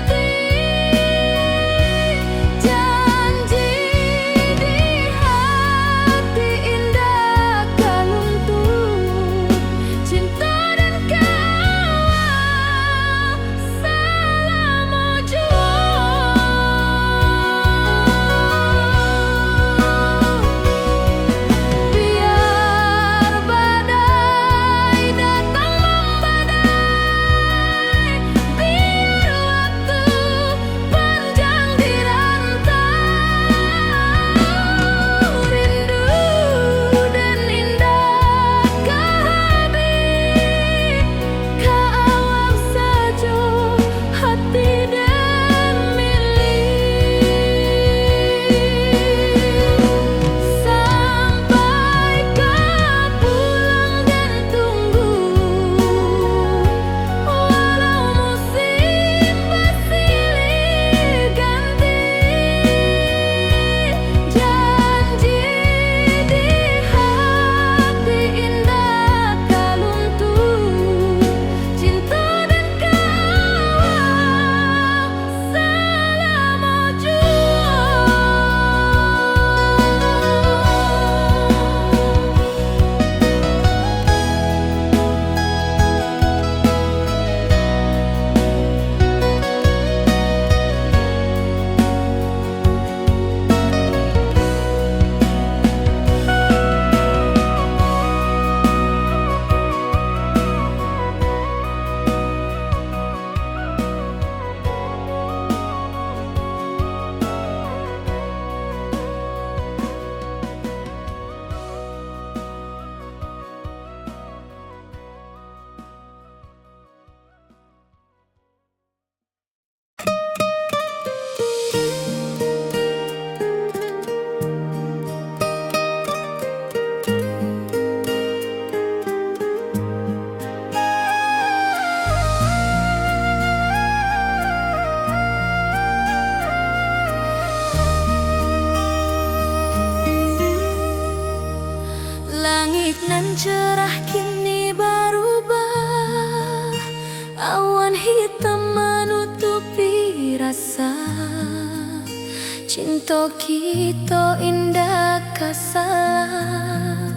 Cinta kita indah kasalah,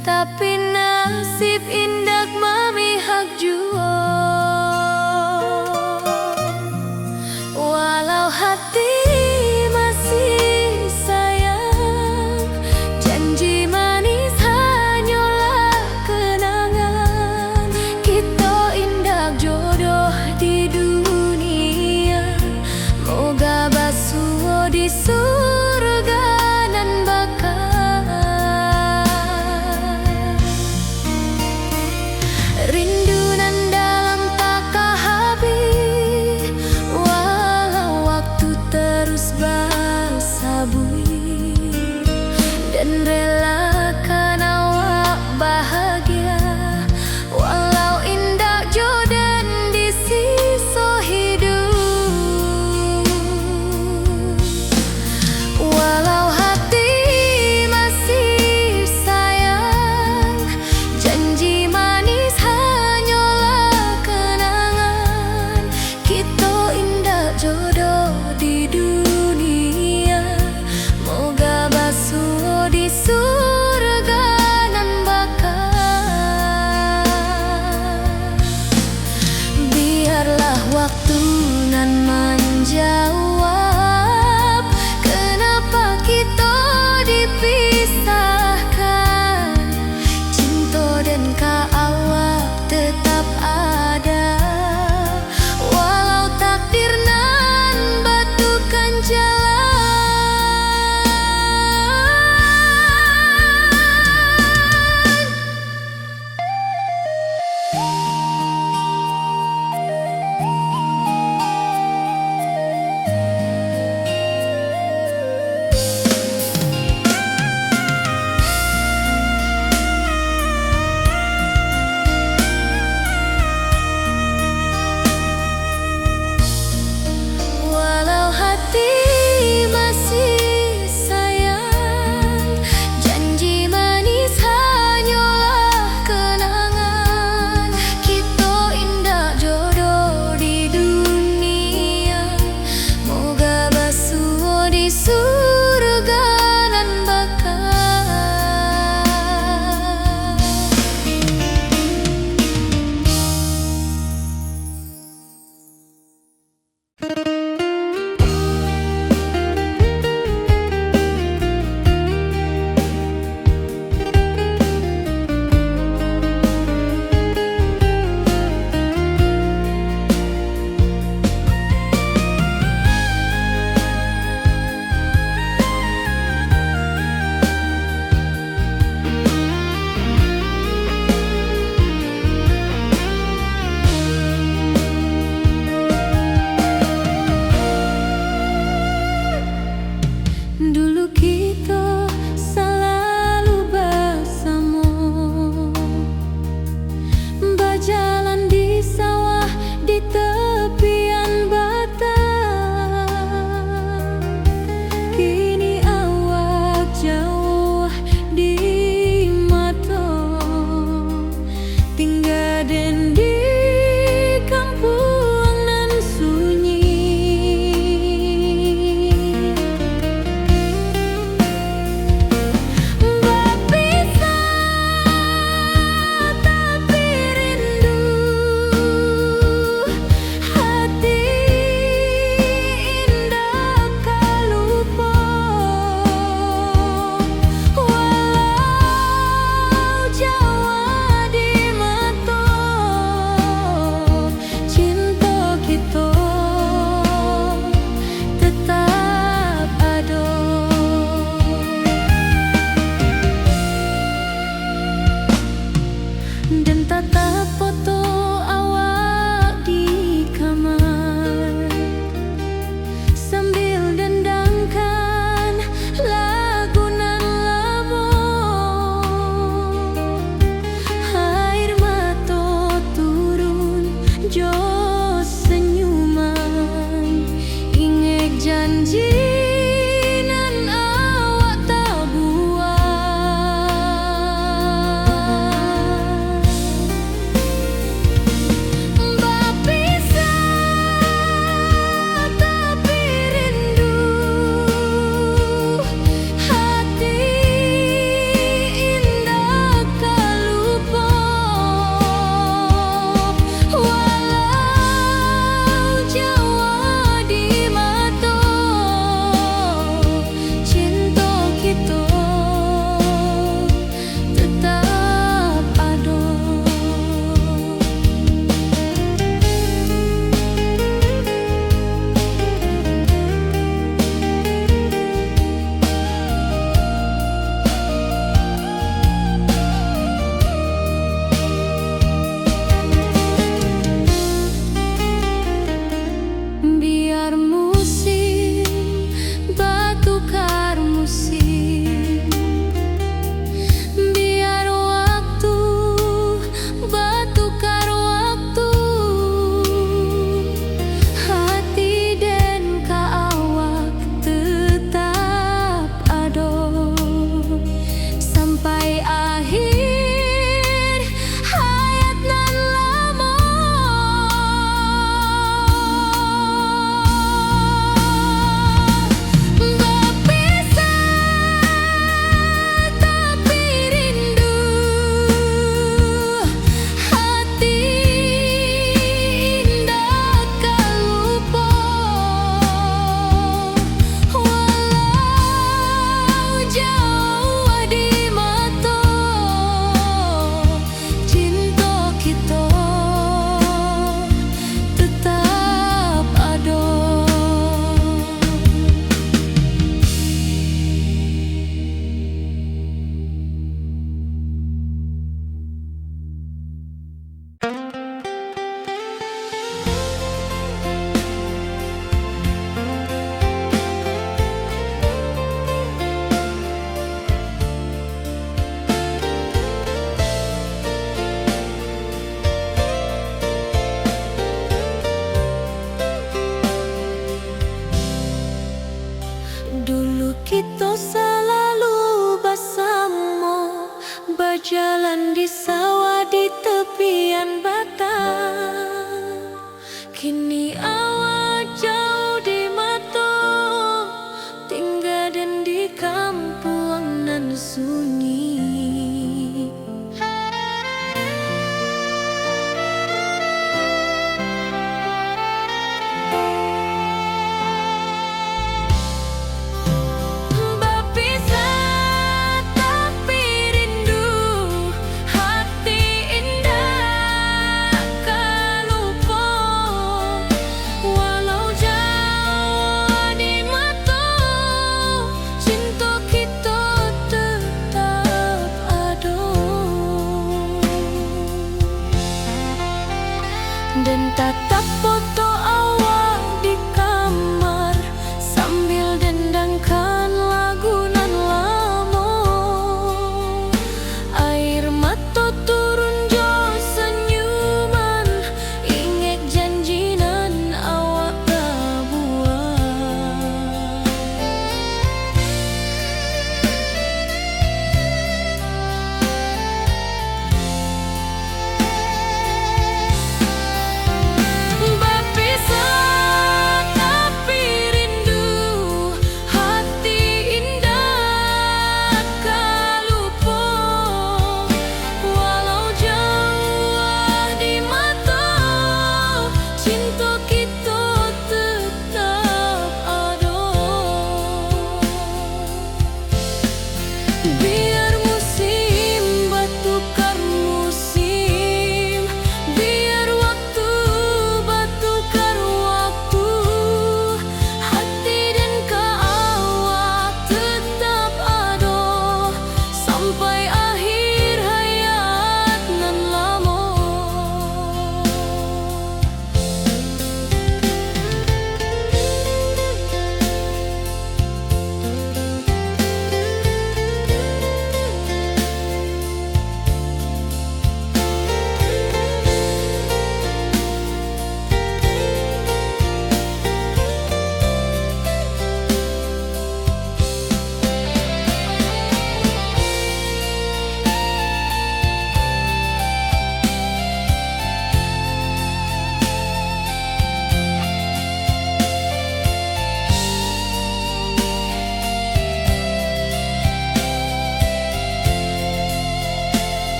tapi nasib indah memihak jua. Walau hati masih sayang, janji manis hanyalah kenangan. Kita indah jodoh di dunia, moga basuh di surga nan bakal.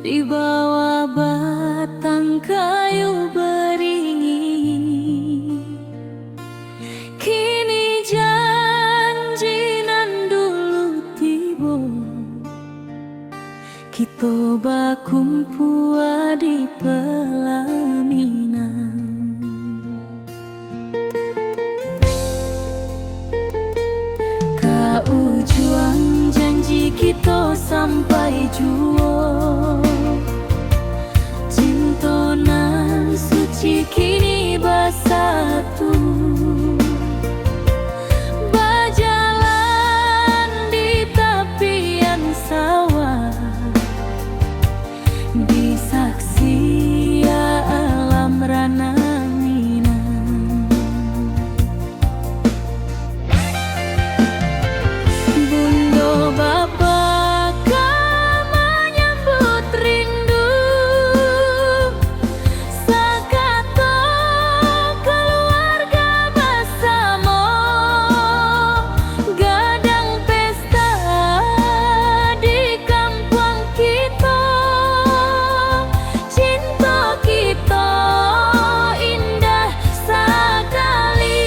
di bawah batang kayu beringin. Kini janji nan dulu tiba, kita bakumpul di pelaminan. Kau juang janji kita sampai jua, cinta nan suci kini bersatu. Berjalan di tepian sawah, di saksi alam rana Minang. Bunda bapa kau menyambut rindu, sekata keluarga bersama, gadang pesta di kampung kita. Cinta kita indah sekali.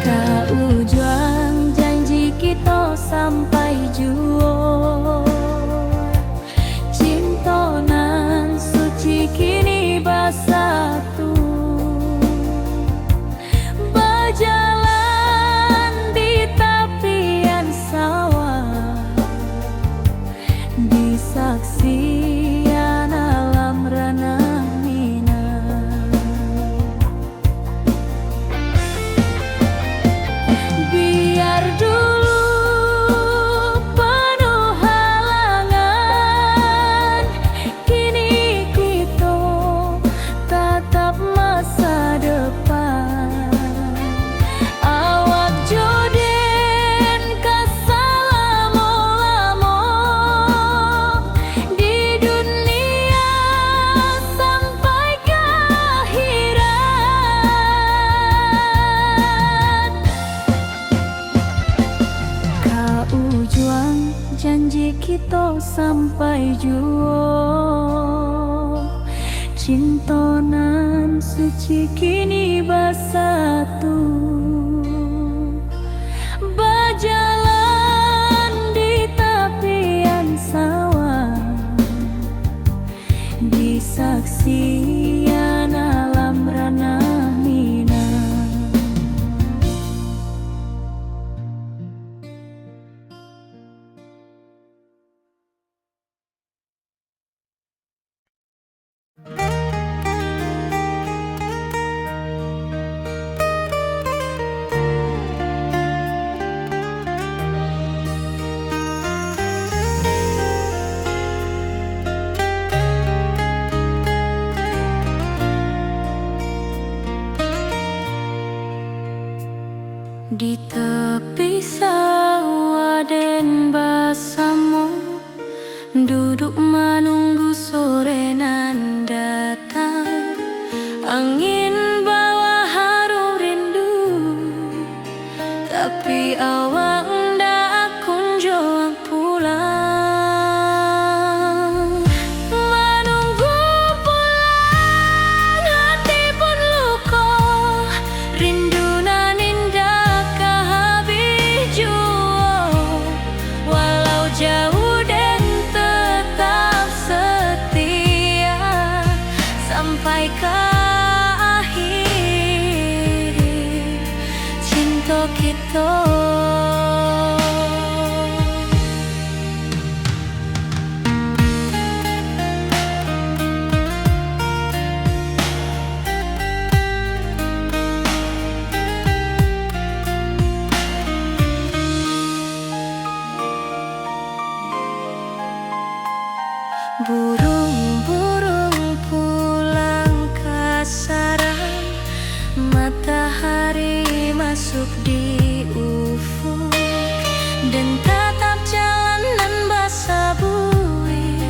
Kau juang janji kita sampai jua, cinta nan suci kini bersatu. Berjalan di tepian sawah, di saksian alam rana Minang. Biar dulu penuh halangan, kini kita tatap masa depan. Awak joden kesalamo-lamo di dunia sampai ke akhirat. Kau juang janji kita sampai jua, cinta nan suci kini bersatu. Berjalan di tepian sawah, di saksian alam rana Minang. Di tepi sawah den bersama, duduk menunggu sore nan datang. Angin bawa harum rindu, tapi awak ndak kunjung pulang. Menunggu pulang hati pun luka, rindu nan indah kehabis jua. Walau jauh dan tetap setia sampai ke akhir cinta kita. Burung-burung pulang ke sarang, matahari masuk di ufuk, dan tatap jalanan basah buih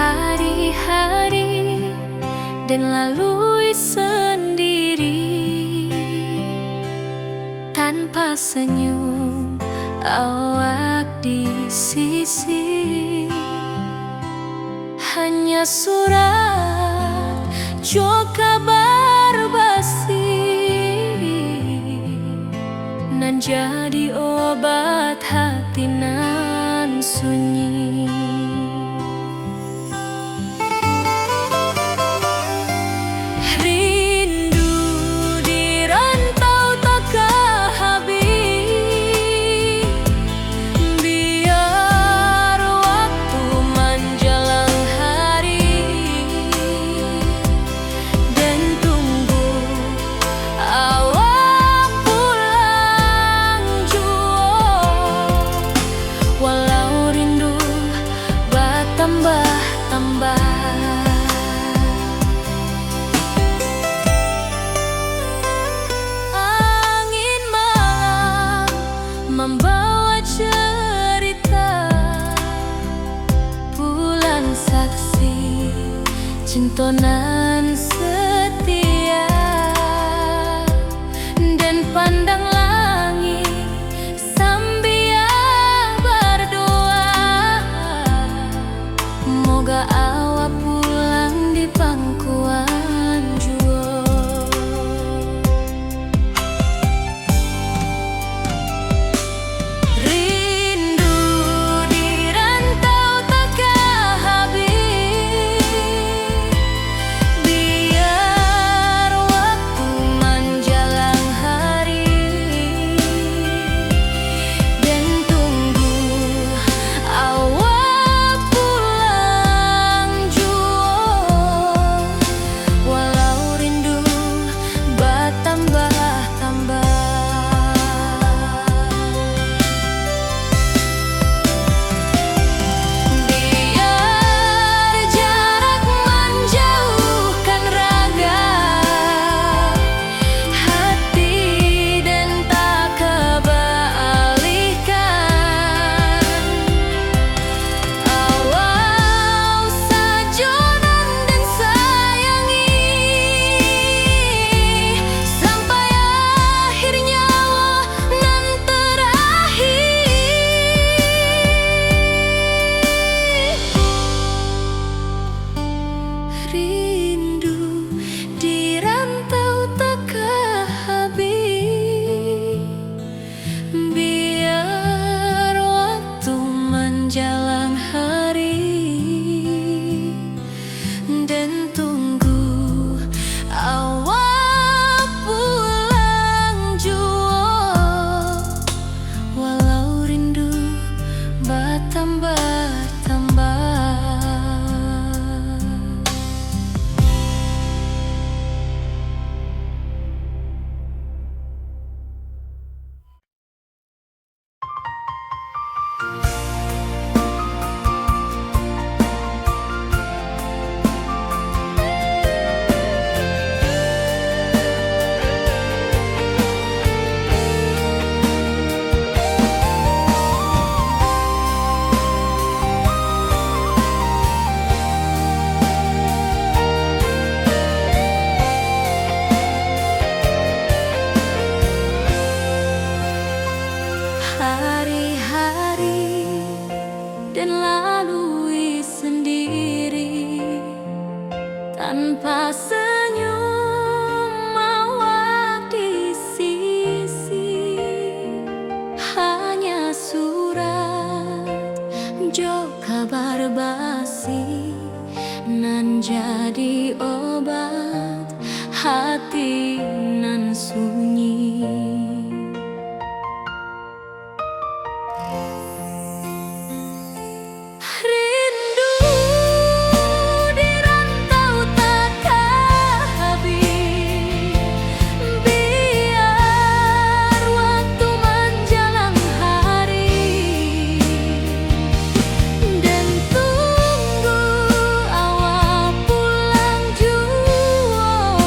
hari-hari dan lalui sendiri tanpa senyum awak di sisi. Hanya surat jo kabar basi nan jadi obat hati nan sunyi. Angin malam membawa cerita, bulan saksi cintonan setia, dan pandang langit sambil berdoa, moga awak pulang di pangkuan jua. Rindu di rantau takkan habis, biar waktu menjelang hari, dan tunggu awak pulang jua. Walau rindu bertambah-tambah, biar jarak menjauhkan raga hati dan tak kebalihkan. Awal sajonan dan sayangi sampai akhir nyawa nan terakhir. Rindu di rantau takkan habis, biar waktu menjelang hari, dan tunggu awak pulang jua. Walau rindu bertambah-tambah. Hari-hari dan lalui sendiri tanpa senyum awak di sisi. Hanya surat jo kabar basi nan jadi obat hati nan sunyi. Rindu di rantau takkan habis, biar waktu menjelang hari, dan tunggu awak pulang jua.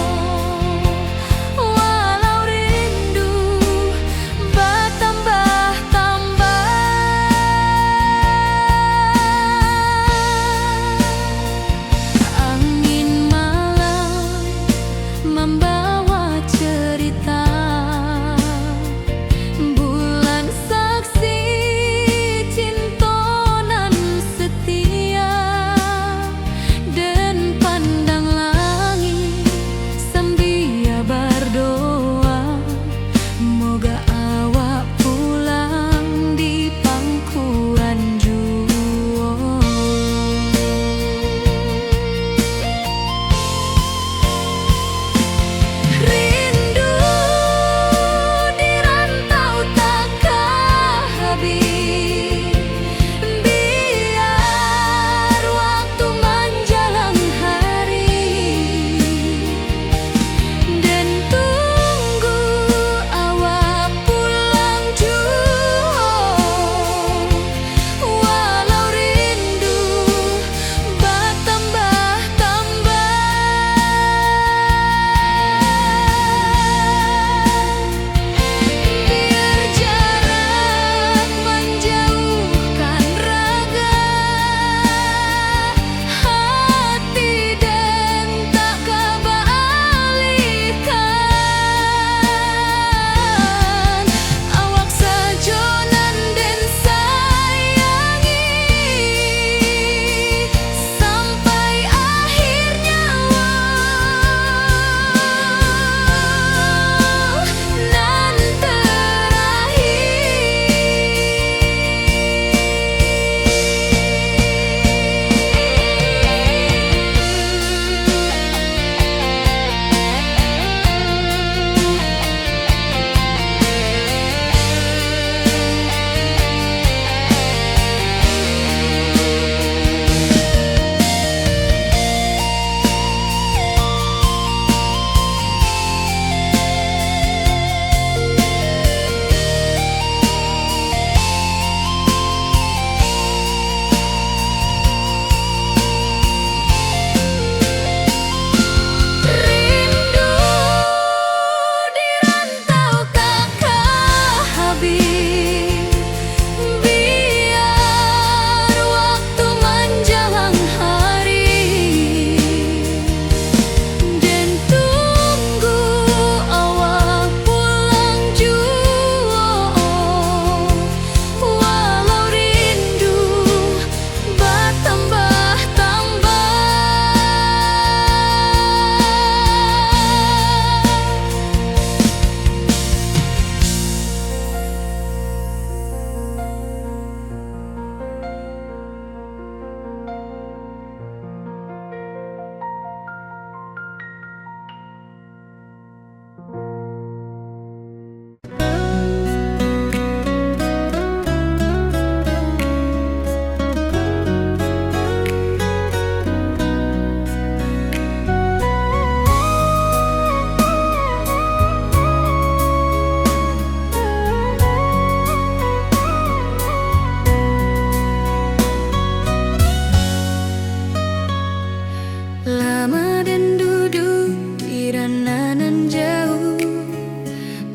Lama dan duduk di ranah nan jauh,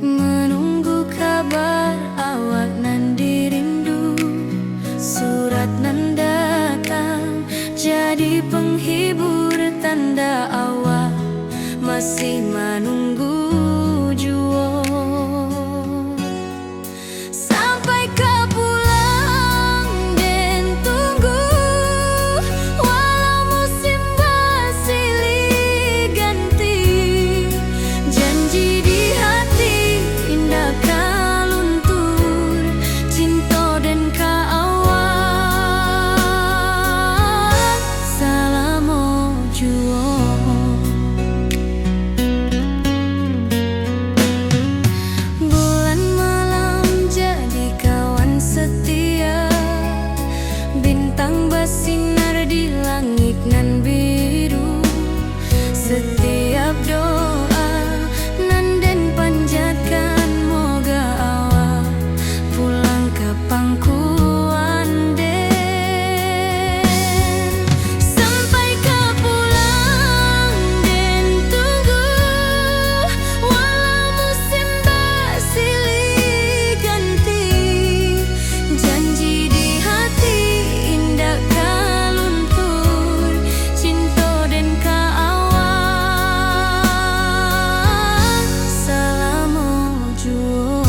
menunggu kabar awak nan dirindu. Surat nan datang jadi penghibur, tanda awak masih menunggu jua. Sampai kau pulang dan tunggu, walau musim bersilih ganti. Janji di hati indah kau luntur, cinta dan kaawak salamo jua. Bulan malam jadi kawan setia, bintang bersinar di langit nan biru. Setiap doa nan den panjatkan, moga awak pulang ke pangkuan den. Sampai kau pulang dan tunggu, walau musim bersilih ganti. Janji di hati indah kau luntur, cinta dan kaawak salamo jua.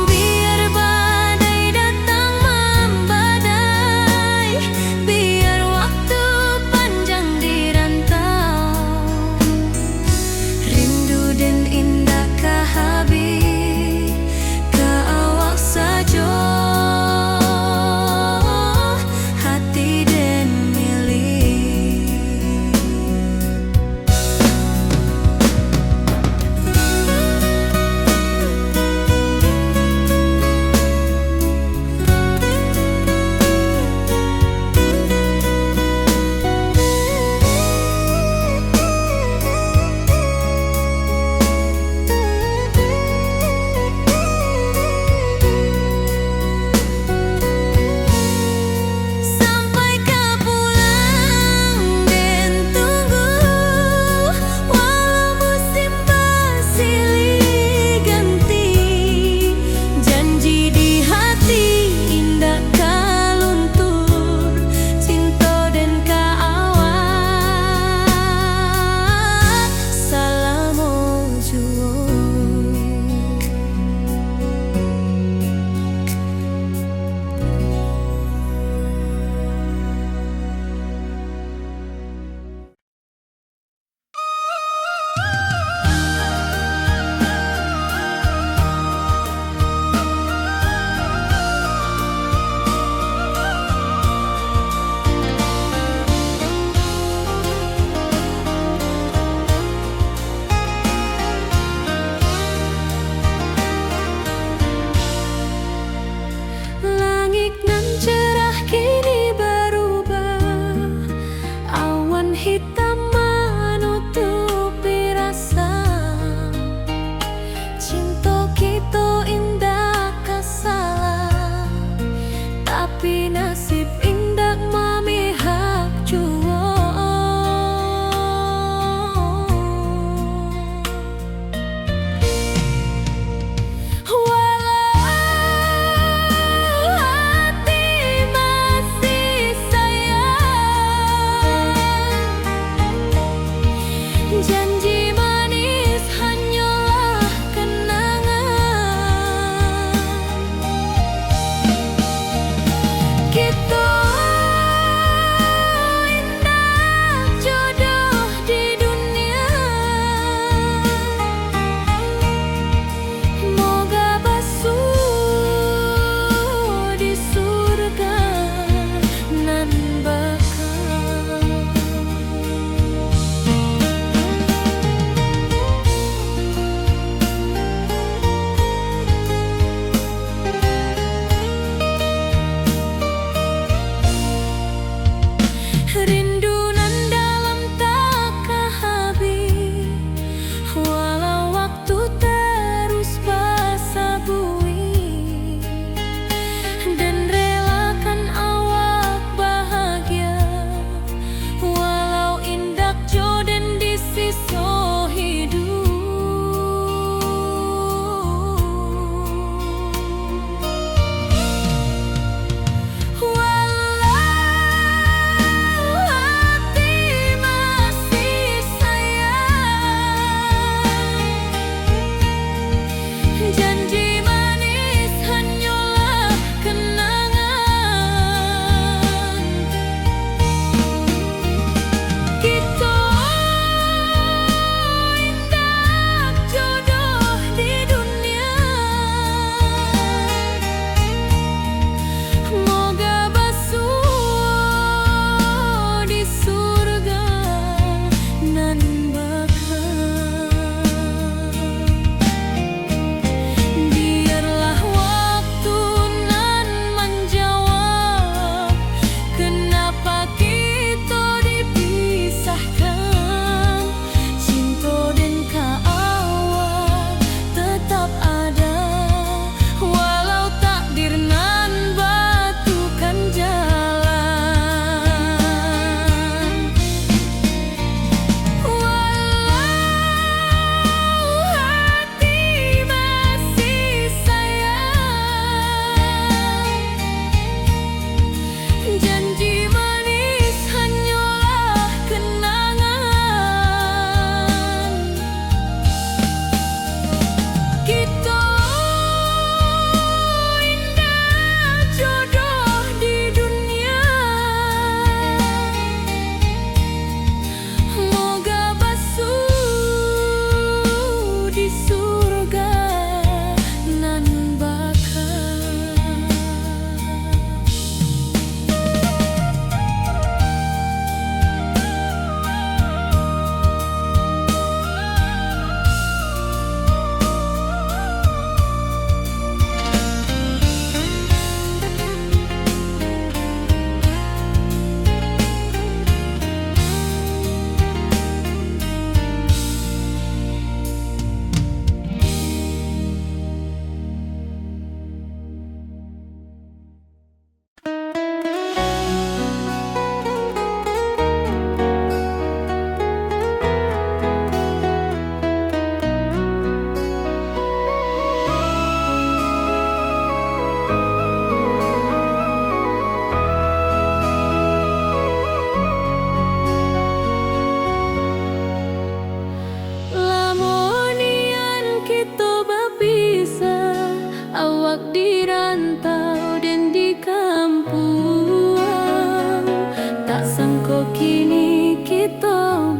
Biar badai datang membadai, biar waktu panjang dirantau, rindu dan indah kahabis kaawak saja, hati dan milik. Sampai kau pulang dan tunggu, walau musim bersilih ganti. Janji di hati indah kau luntur, cinta dan kaawak salamo jua. Langit nan cerah kini berubah, awan hitam menutupi rasa. Cinta kita indah kasalah, tapi nasib indah memihak jua. Walau hati masih sayang, janji manis hanyalah kenangan. Kita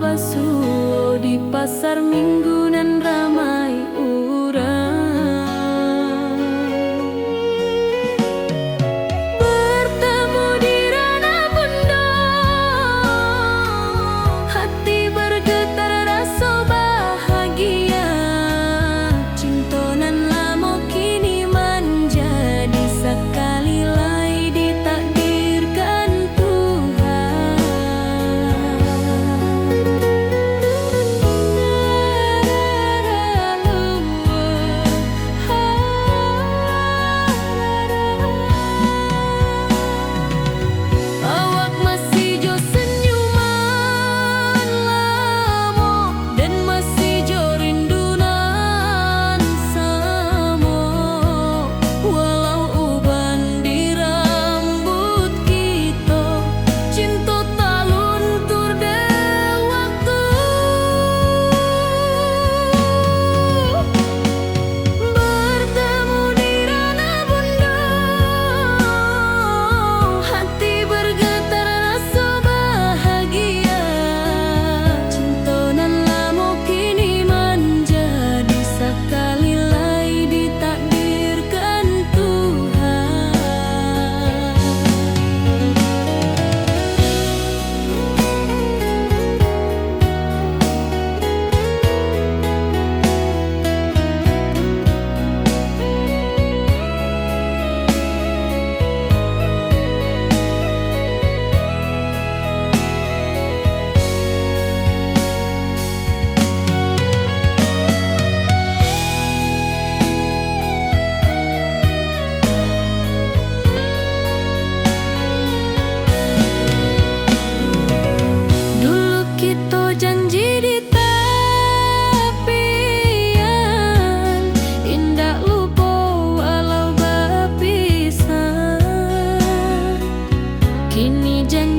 basuh di pasar minggu nan ramai urang. Bertemu di Rana Bunda, hati bergetar rasa bahagia. Cinta nan lama kini menjadi sekali lai ditakdirkan Tuhan. Awak masih jo senyuman lamo dan masih jo rindunan samo. Walau uban di rambut kita, cinta tak luntur de waktu. Bertemu di Rana Bunda, hati bergetar rasa bahagia. Cinta nan lama kini menjadi sekali lai ditakdirkan Tuhan. Dulu kita janji di tepian, indah lupa walau berpisah. Kini janji